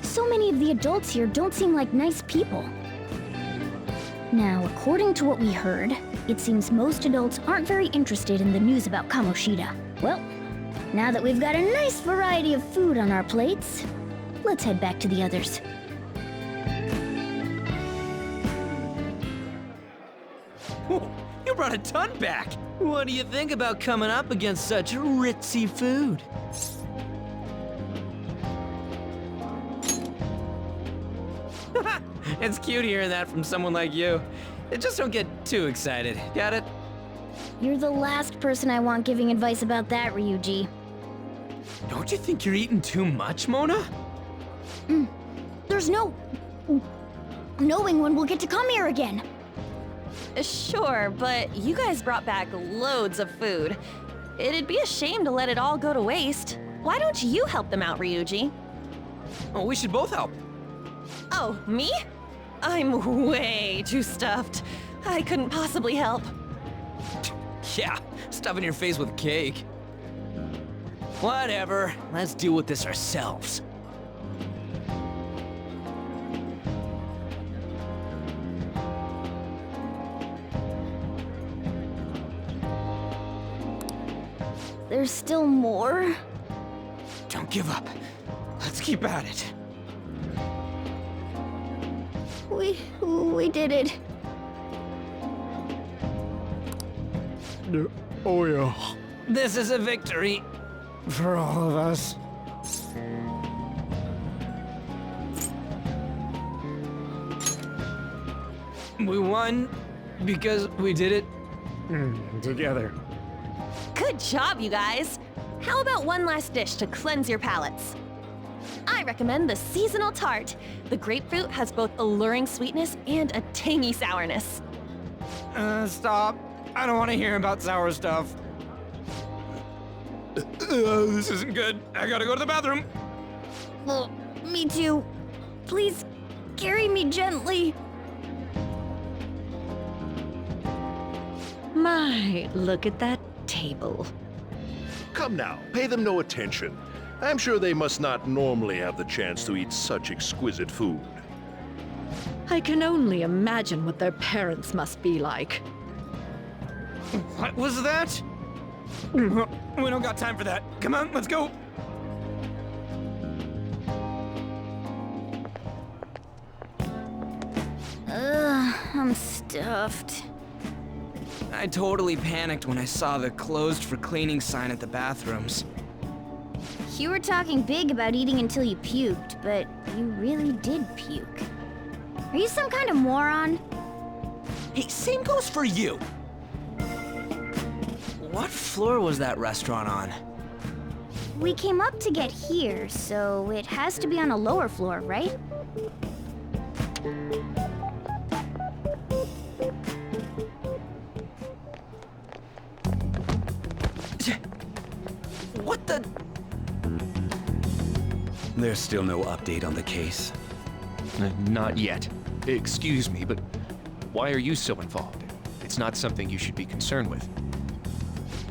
So many of the adults here don't seem like nice people. Now, according to what we heard, it seems most adults aren't very interested in the news about Kamoshida. Well, now that we've got a nice variety of food on our plates, let's head back to the others. You brought a ton back! What do you think about coming up against such ritzy food? It's cute hearing that from someone like you. Just don't get too excited, got it? You're the last person I want giving advice about that, Ryuji. Don't you think you're eating too much, Mona? There's no knowing when we'll get to come here again. Sure, but you guys brought back loads of food. It'd be a shame to let it all go to waste. Why don't you help them out, Ryuji? Oh, we should both help. Oh, me? I'm way too stuffed. I couldn't possibly help. Yeah, stuffing your face with cake. Whatever, let's deal with this ourselves. There's still more? Don't give up. Let's keep at it. We did it. Oh yeah. This is a victory for all of us. We won because we did it together. Good job, you guys. How about one last dish to cleanse your palates? I recommend the seasonal tart. The grapefruit has both alluring sweetness and a tangy sourness. Stop. I don't want to hear about sour stuff. This isn't good. I gotta go to the bathroom. Well, me too. Please, carry me gently. My, look at that table. Come now, pay them no attention. I'm sure they must not normally have the chance to eat such exquisite food. I can only imagine what their parents must be like. What was that? We don't got time for that. Come on, let's go. I'm stuffed. I totally panicked when I saw the closed for cleaning sign at the bathrooms. You were talking big about eating until you puked, but you really did puke. Are you some kind of moron? Hey, same goes for you. What floor was that restaurant on? We came up to get here, so it has to be on a lower floor, right? What the? There's still no update on the case. Not yet. Excuse me, but why are you so involved? It's not something you should be concerned with.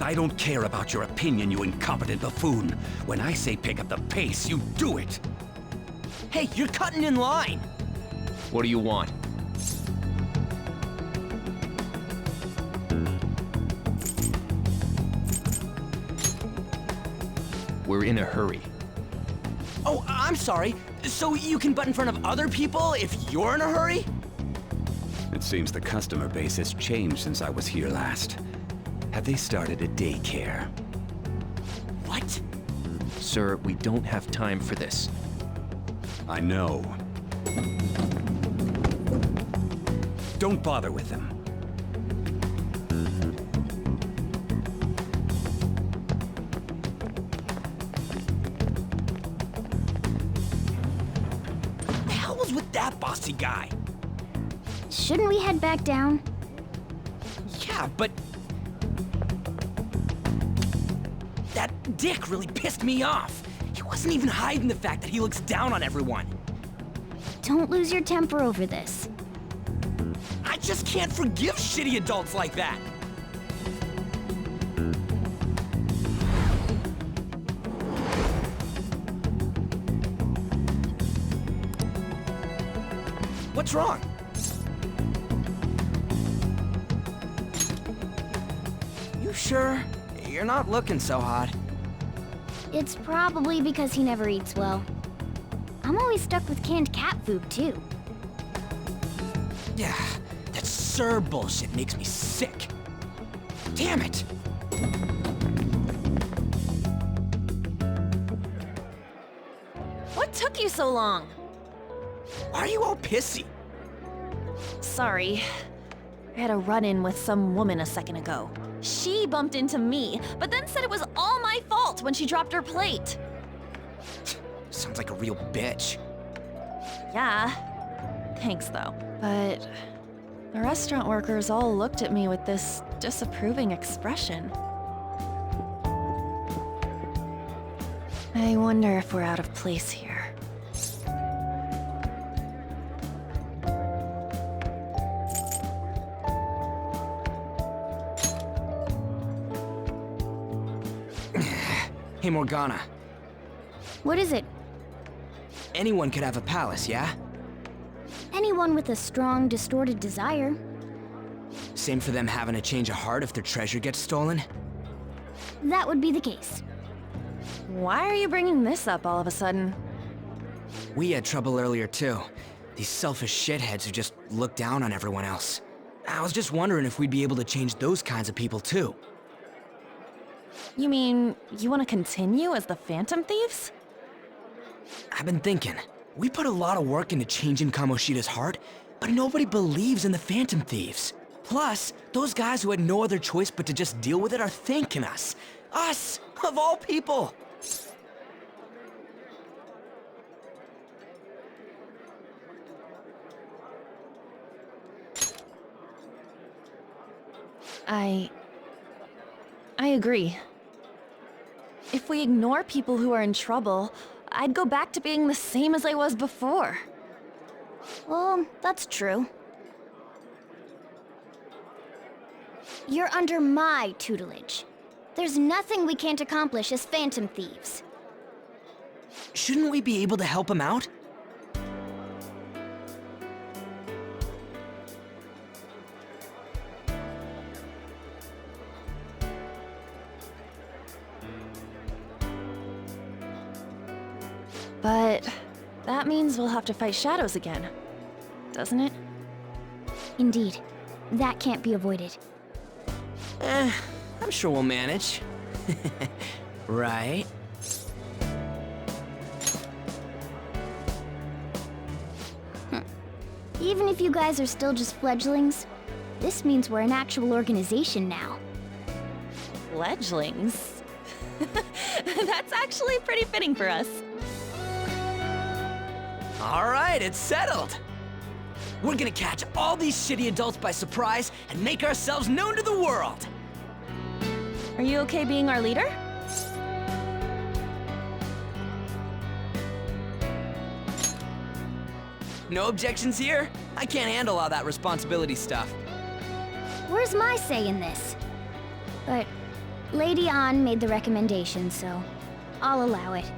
I don't care about your opinion, you incompetent buffoon. When I say pick up the pace, you do it. Hey, you're cutting in line. What do you want? We're in a hurry. Oh, I'm sorry. So you can butt in front of other people if you're in a hurry? It seems the customer base has changed since I was here last. Have they started a daycare? What? Sir, we don't have time for this. I know. Don't bother with them. The hell was with that bossy guy? Shouldn't we head back down? Yeah, but... that dick really pissed me off. He wasn't even hiding the fact that he looks down on everyone. Don't lose your temper over this. I just can't forgive shitty adults like that. What's wrong? You sure? You're not looking so hot. It's probably because he never eats well. I'm always stuck with canned cat food, too. Yeah, that Sir bullshit makes me sick. Damn it! What took you so long? Why are you all pissy? Sorry. I had a run-in with some woman a second ago. She bumped into me, but then said it was all my fault when she dropped her plate. Sounds like a real bitch. Yeah. Thanks, though. But the restaurant workers all looked at me with this disapproving expression. I wonder if we're out of place here. Hey, Morgana. What is it? Anyone could have a palace, yeah? Anyone with a strong, distorted desire. Same for them having a change of heart if their treasure gets stolen? That would be the case. Why are you bringing this up all of a sudden? We had trouble earlier, too. These selfish shitheads who just look down on everyone else. I was just wondering if we'd be able to change those kinds of people, too. You mean, you want to continue as the Phantom Thieves? I've been thinking. We put a lot of work into changing Kamoshida's heart, but nobody believes in the Phantom Thieves. Plus, those guys who had no other choice but to just deal with it are thanking us. Us, of all people! I agree. If we ignore people who are in trouble, I'd go back to being the same as I was before. Well, that's true. You're under my tutelage. There's nothing we can't accomplish as Phantom Thieves. Shouldn't we be able to help him out? But that means we'll have to fight shadows again, doesn't it? Indeed. That can't be avoided. I'm sure we'll manage. Right? Even if you guys are still just fledglings, this means we're an actual organization now. Fledglings? That's actually pretty fitting for us. All right, it's settled. We're gonna catch all these shitty adults by surprise and make ourselves known to the world. Are you okay being our leader? No objections here? I can't handle all that responsibility stuff. Where's my say in this? But Lady An made the recommendation, so I'll allow it.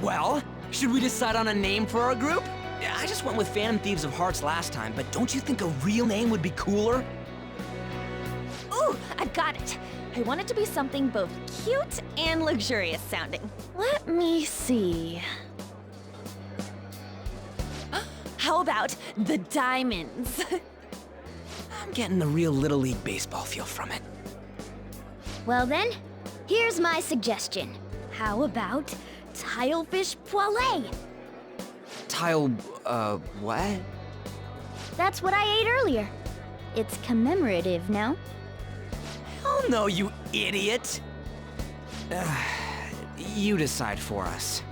Well, should we decide on a name for our group? I just went with Phantom Thieves of Hearts last time, but don't you think a real name would be cooler? Ooh, I've got it. I want it to be something both cute and luxurious sounding. Let me see. How about the Diamonds? I'm getting the real Little League Baseball feel from it. Well then, here's my suggestion. How about Tilefish Poêlée? What? That's what I ate earlier. It's commemorative, no? Oh no, you idiot! You decide for us.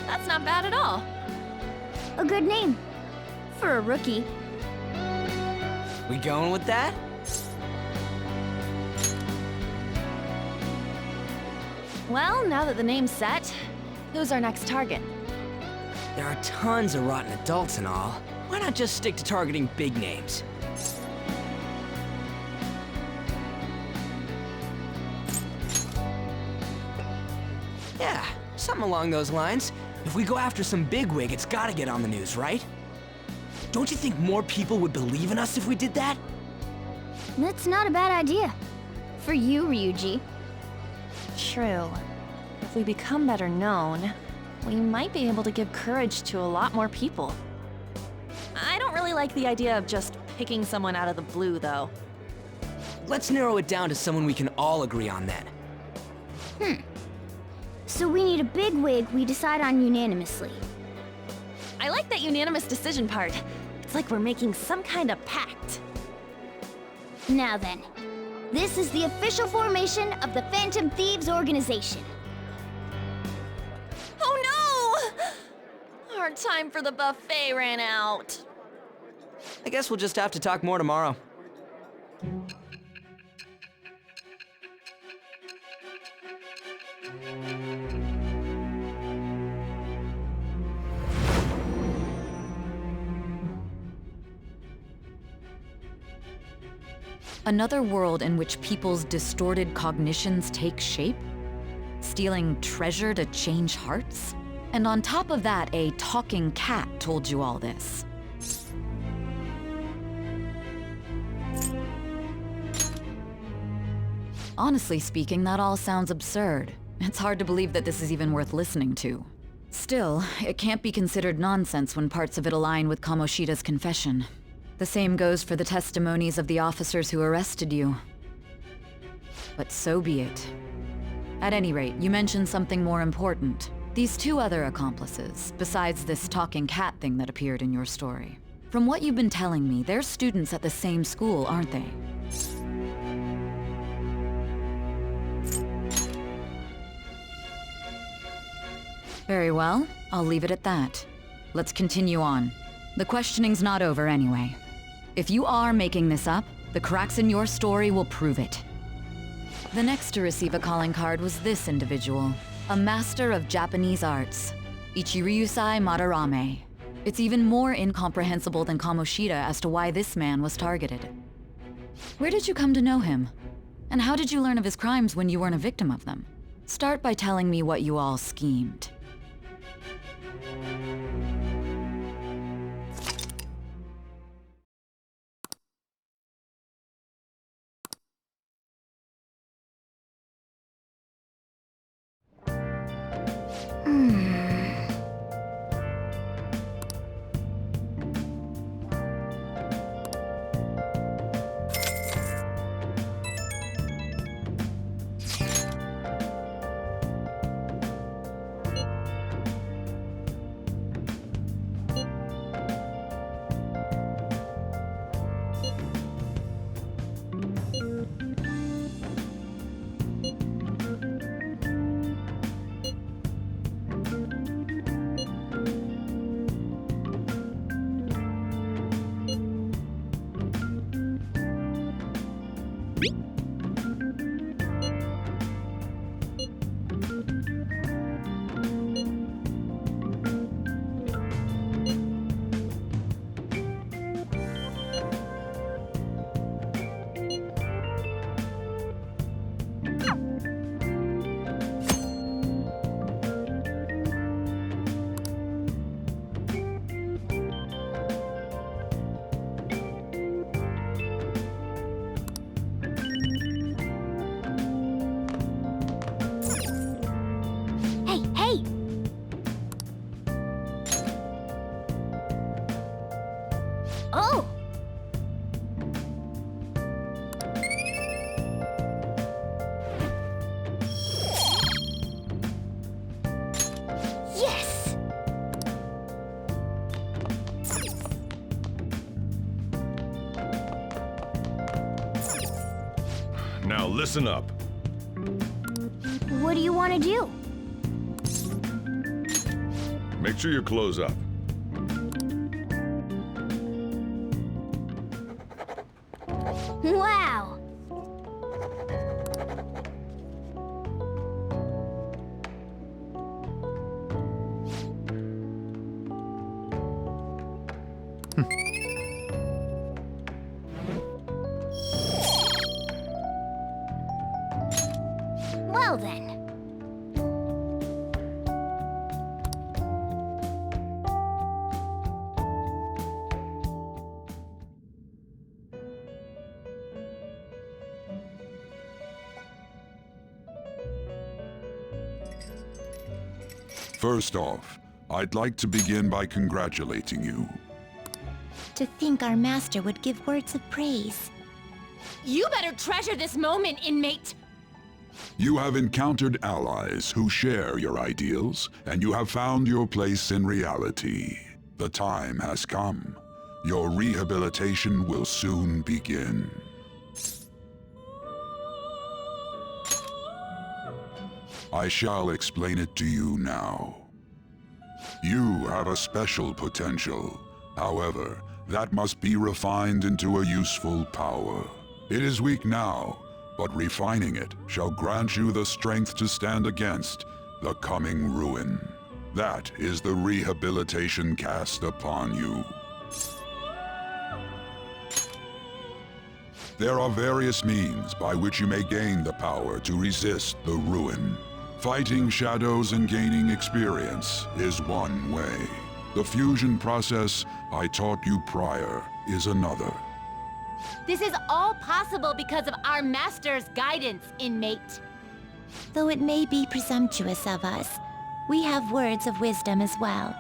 That's not bad at all. A good name. For a rookie. We going with that? Well, now that the name's set, who's our next target? There are tons of rotten adults and all. Why not just stick to targeting big names? Yeah, something along those lines. If we go after some bigwig, it's gotta get on the news, right? Don't you think more people would believe in us if we did that? That's not a bad idea. For you, Ryuji. True. If we become better known, we might be able to give courage to a lot more people. I don't really like the idea of just picking someone out of the blue, though. Let's narrow it down to someone we can all agree on then. So we need a bigwig we decide on unanimously. I like that unanimous decision part. It's like we're making some kind of pact. Now then, this is the official formation of the Phantom Thieves organization. Oh no! Our time for the buffet ran out. I guess we'll just have to talk more tomorrow. Another world in which people's distorted cognitions take shape? Stealing treasure to change hearts? And on top of that, a talking cat told you all this. Honestly speaking, that all sounds absurd. It's hard to believe that this is even worth listening to. Still, it can't be considered nonsense when parts of it align with Kamoshida's confession. The same goes for the testimonies of the officers who arrested you. But so be it. At any rate, you mentioned something more important. These two other accomplices, besides this talking cat thing that appeared in your story. From what you've been telling me, they're students at the same school, aren't they? Very well, I'll leave it at that. Let's continue on. The questioning's not over anyway. If you are making this up, the cracks in your story will prove it. The next to receive a calling card was this individual, a master of Japanese arts, Ichiryusai Madarame. It's even more incomprehensible than Kamoshida as to why this man was targeted. Where did you come to know him? And how did you learn of his crimes when you weren't a victim of them? Start by telling me what you all schemed. Oh! Yes! Now listen up. What do you want to do? Make sure you close up. Wow! Well then. First off, I'd like to begin by congratulating you. To think our master would give words of praise. You better treasure this moment, inmate! You have encountered allies who share your ideals, and you have found your place in reality. The time has come. Your rehabilitation will soon begin. I shall explain it to you now. You have a special potential. However, that must be refined into a useful power. It is weak now, but refining it shall grant you the strength to stand against the coming ruin. That is the rehabilitation cast upon you. There are various means by which you may gain the power to resist the ruin. Fighting shadows and gaining experience is one way. The fusion process I taught you prior is another. This is all possible because of our master's guidance, inmate. Though it may be presumptuous of us, we have words of wisdom as well.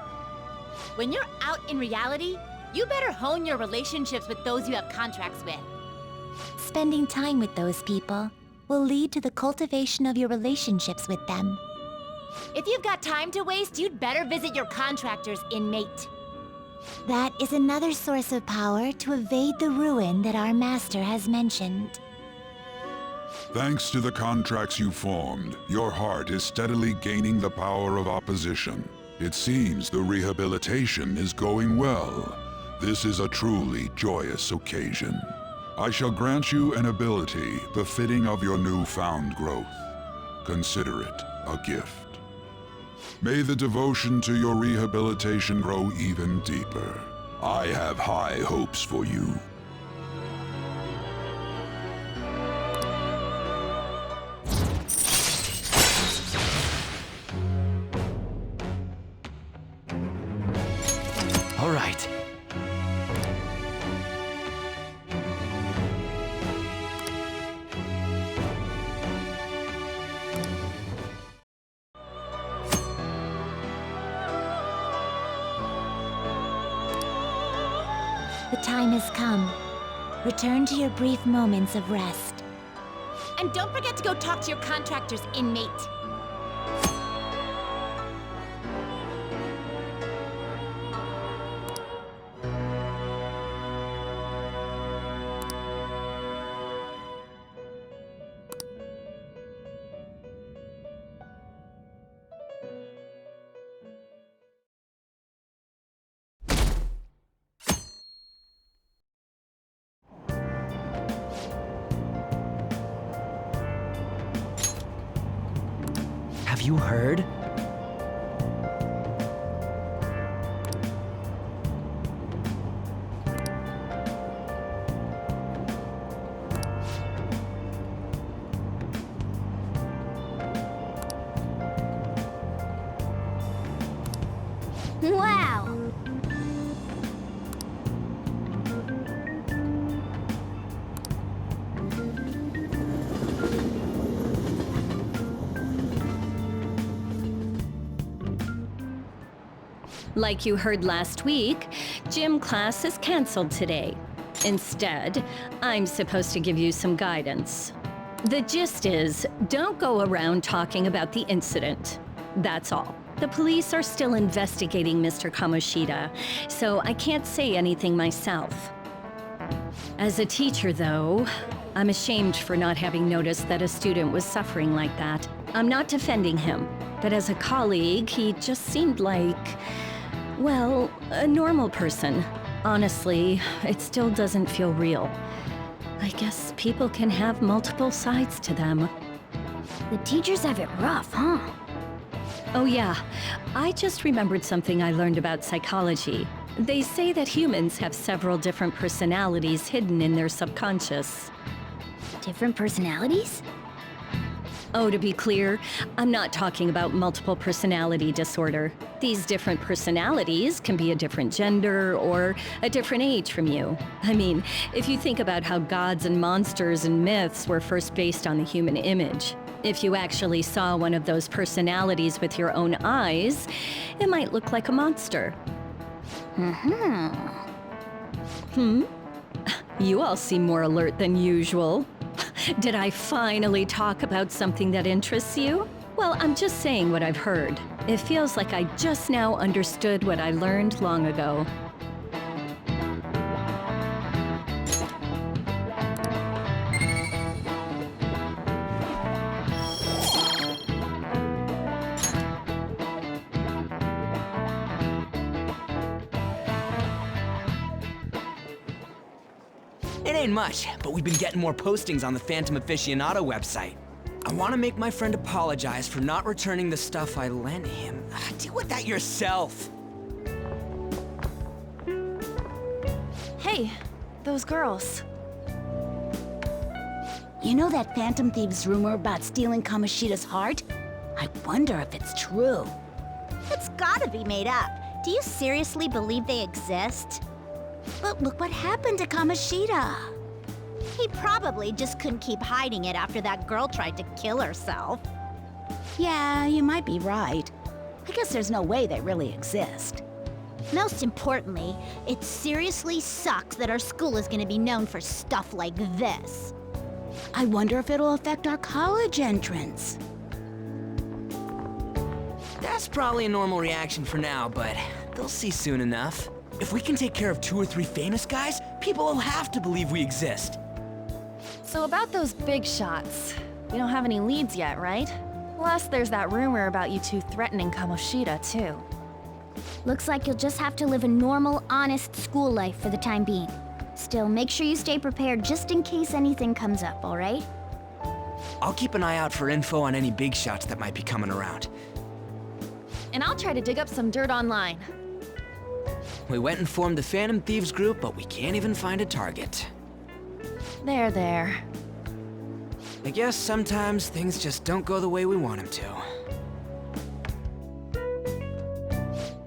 When you're out in reality, you better hone your relationships with those you have contracts with. Spending time with those people will lead to the cultivation of your relationships with them. If you've got time to waste, you'd better visit your contractors, inmate. That is another source of power to evade the ruin that our master has mentioned. Thanks to the contracts you formed, your heart is steadily gaining the power of opposition. It seems the rehabilitation is going well. This is a truly joyous occasion. I shall grant you an ability befitting of your newfound growth. Consider it a gift. May the devotion to your rehabilitation grow even deeper. I have high hopes for you. All right. The time has come. Return to your brief moments of rest. And don't forget to go talk to your contractors, inmate. Have you heard? Wow! Like you heard last week, gym class is canceled today. Instead, I'm supposed to give you some guidance. The gist is, don't go around talking about the incident. That's all. The police are still investigating Mr. Kamoshida, so I can't say anything myself. As a teacher, though, I'm ashamed for not having noticed that a student was suffering like that. I'm not defending him, but as a colleague, he just seemed like, well, a normal person. Honestly, it still doesn't feel real. I guess people can have multiple sides to them. The teachers have it rough, huh? Oh yeah, I just remembered something I learned about psychology. They say that humans have several different personalities hidden in their subconscious. Different personalities? Oh, to be clear, I'm not talking about multiple personality disorder. These different personalities can be a different gender or a different age from you. I mean, if you think about how gods and monsters and myths were first based on the human image, If you actually saw one of those personalities with your own eyes, it might look like a monster. You all seem more alert than usual. Did I finally talk about something that interests you? Well, I'm just saying what I've heard. It feels like I just now understood what I learned long ago. It ain't much, but we've been getting more postings on the Phantom Aficionado website. I want to make my friend apologize for not returning the stuff I lent him. Deal with that yourself. Hey, those girls. You know that Phantom Thieves rumor about stealing Kamoshida's heart? I wonder if it's true. It's gotta be made up. Do you seriously believe they exist? But look what happened to Kamoshida. He probably just couldn't keep hiding it after that girl tried to kill herself. Yeah, you might be right. I guess there's no way they really exist. Most importantly, it seriously sucks that our school is gonna be known for stuff like this. I wonder if it'll affect our college entrance. That's probably a normal reaction for now, but they'll see soon enough. If we can take care of 2 or 3 famous guys, people will have to believe we exist. So about those big shots, we don't have any leads yet, right? Plus, there's that rumor about you two threatening Kamoshida, too. Looks like you'll just have to live a normal, honest school life for the time being. Still, make sure you stay prepared just in case anything comes up, all right? I'll keep an eye out for info on any big shots that might be coming around. And I'll try to dig up some dirt online. We went and formed the Phantom Thieves group, but we can't even find a target. There. I guess sometimes things just don't go the way we want them to.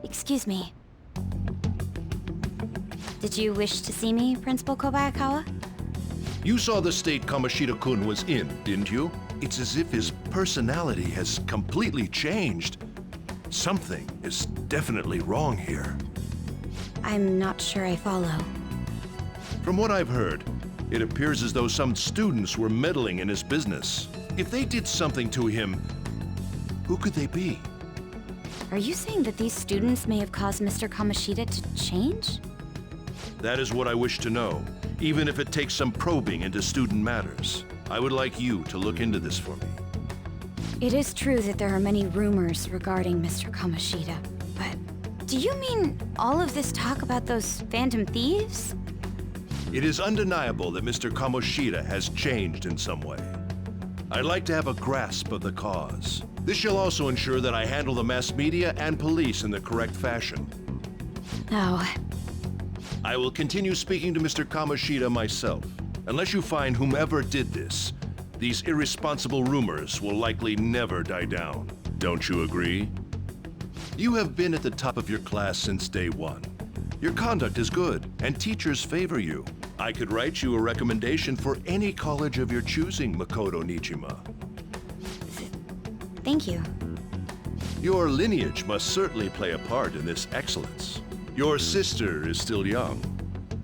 Excuse me. Did you wish to see me, Principal Kobayakawa? You saw the state Kamoshida-kun was in, didn't you? It's as if his personality has completely changed. Something is definitely wrong here. I'm not sure I follow. From what I've heard, it appears as though some students were meddling in his business. If they did something to him, who could they be? Are you saying that these students may have caused Mr. Kamoshida to change? That is what I wish to know, even if it takes some probing into student matters. I would like you to look into this for me. It is true that there are many rumors regarding Mr. Kamoshida, but do you mean all of this talk about those Phantom Thieves? It is undeniable that Mr. Kamoshida has changed in some way. I'd like to have a grasp of the cause. This shall also ensure that I handle the mass media and police in the correct fashion. Oh. I will continue speaking to Mr. Kamoshida myself. Unless you find whomever did this, these irresponsible rumors will likely never die down. Don't you agree? You have been at the top of your class since day one. Your conduct is good, and teachers favor you. I could write you a recommendation for any college of your choosing, Makoto Nijima. Thank you. Your lineage must certainly play a part in this excellence. Your sister is still young,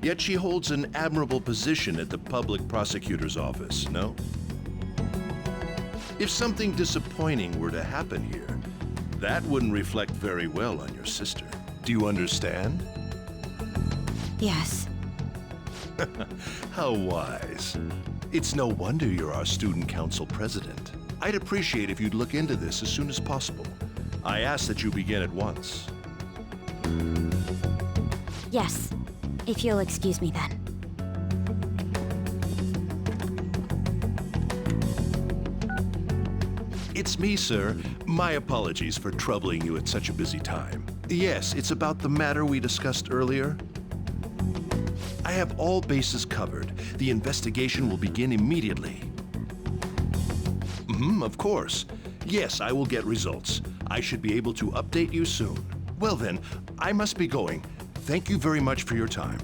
yet she holds an admirable position at the public prosecutor's office, no? If something disappointing were to happen here, that wouldn't reflect very well on your sister. Do you understand? Yes. How wise. It's no wonder you're our student council president. I'd appreciate if you'd look into this as soon as possible. I ask that you begin at once. Yes, if you'll excuse me then. It's me, sir. My apologies for troubling you at such a busy time. Yes, it's about the matter we discussed earlier. I have all bases covered. The investigation will begin immediately. Of course. Yes, I will get results. I should be able to update you soon. Well then, I must be going. Thank you very much for your time.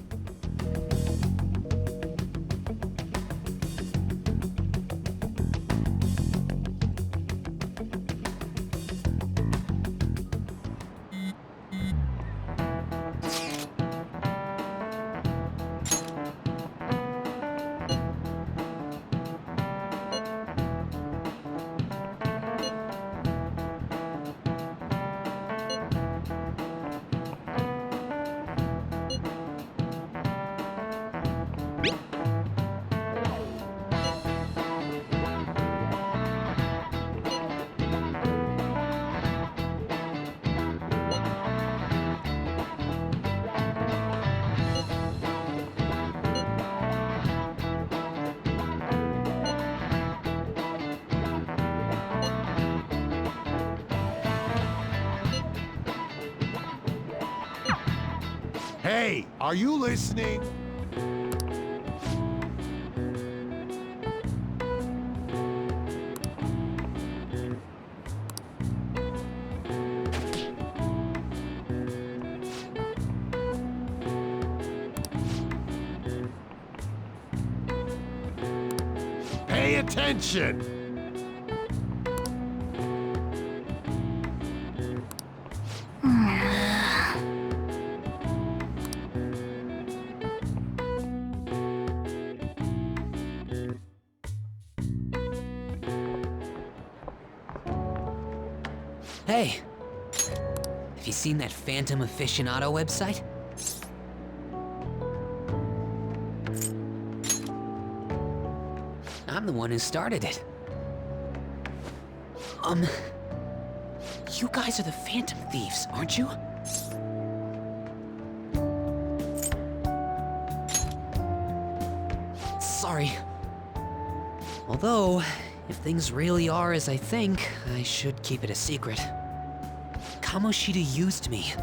Hey, are you listening? Pay attention! Hey, have you seen that Phantom Aficionado website? I'm the one who started it. You guys are the Phantom Thieves, aren't you? Sorry. Although, if things really are as I think, I should keep it a secret. Kamoshida used me,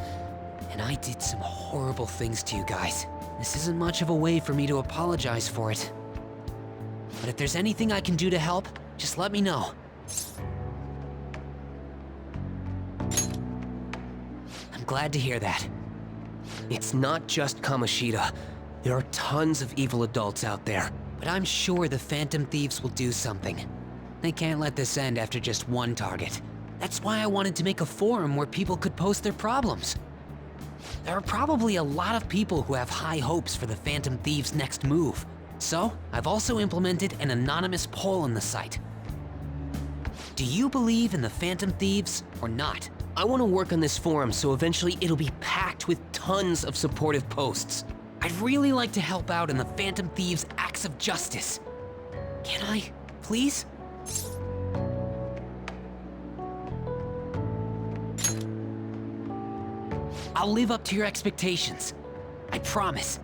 and I did some horrible things to you guys. This isn't much of a way for me to apologize for it. But if there's anything I can do to help, just let me know. I'm glad to hear that. It's not just Kamoshida. There are tons of evil adults out there. But I'm sure the Phantom Thieves will do something. They can't let this end after just one target. That's why I wanted to make a forum where people could post their problems. There are probably a lot of people who have high hopes for the Phantom Thieves' next move. So, I've also implemented an anonymous poll on the site. Do you believe in the Phantom Thieves or not? I want to work on this forum so eventually it'll be packed with tons of supportive posts. I'd really like to help out in the Phantom Thieves' acts of justice. Can I, please? I'll live up to your expectations. I promise.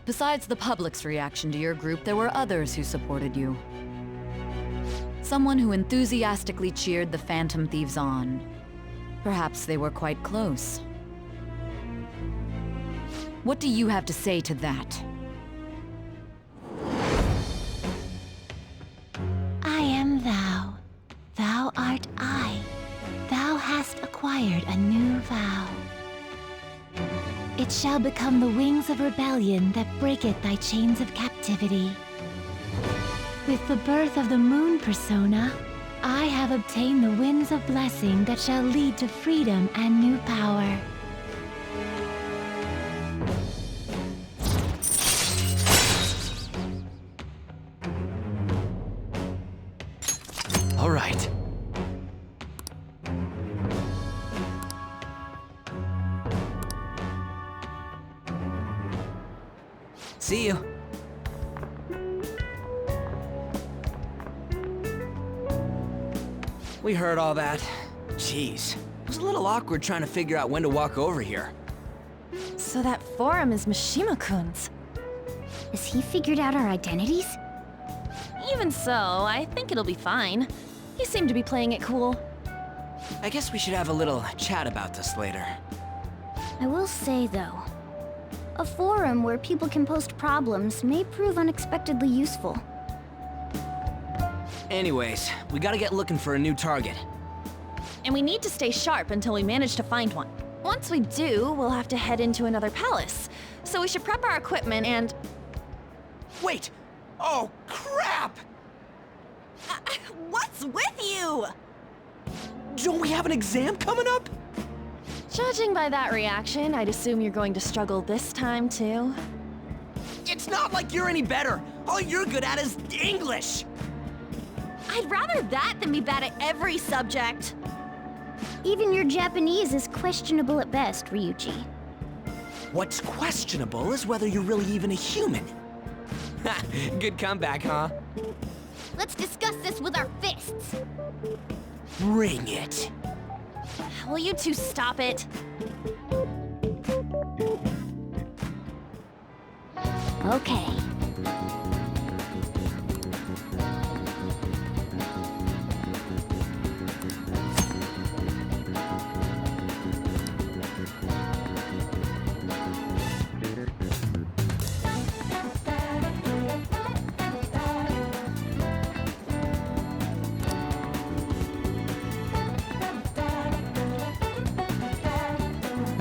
Besides the public's reaction to your group, there were others who supported you. Someone who enthusiastically cheered the Phantom Thieves on. Perhaps they were quite close. What do you have to say to that? I am thou. Thou art I. Thou hast acquired a new vow. It shall become the wings of rebellion that breaketh thy chains of captivity. With the birth of the moon persona, I have obtained the winds of blessing that shall lead to freedom and new power. All right. See you. We heard all that. Jeez. It was a little awkward trying to figure out when to walk over here. So that forum is Mishima-kun's. Has he figured out our identities? Even so, I think it'll be fine. He seemed to be playing it cool. I guess we should have a little chat about this later. I will say, though, a forum where people can post problems may prove unexpectedly useful. Anyways, we gotta get looking for a new target. And we need to stay sharp until we manage to find one. Once we do, we'll have to head into another palace. So we should prep our equipment and... Wait! Oh, crap! What's with you? Don't we have an exam coming up? Judging by that reaction, I'd assume you're going to struggle this time, too. It's not like you're any better. All you're good at is English. I'd rather that than be bad at every subject. Even your Japanese is questionable at best, Ryuji. What's questionable is whether you're really even a human. Ha! Good comeback, huh? Let's discuss this with our fists. Bring it. Will you two stop it? Okay.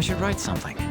I should write something.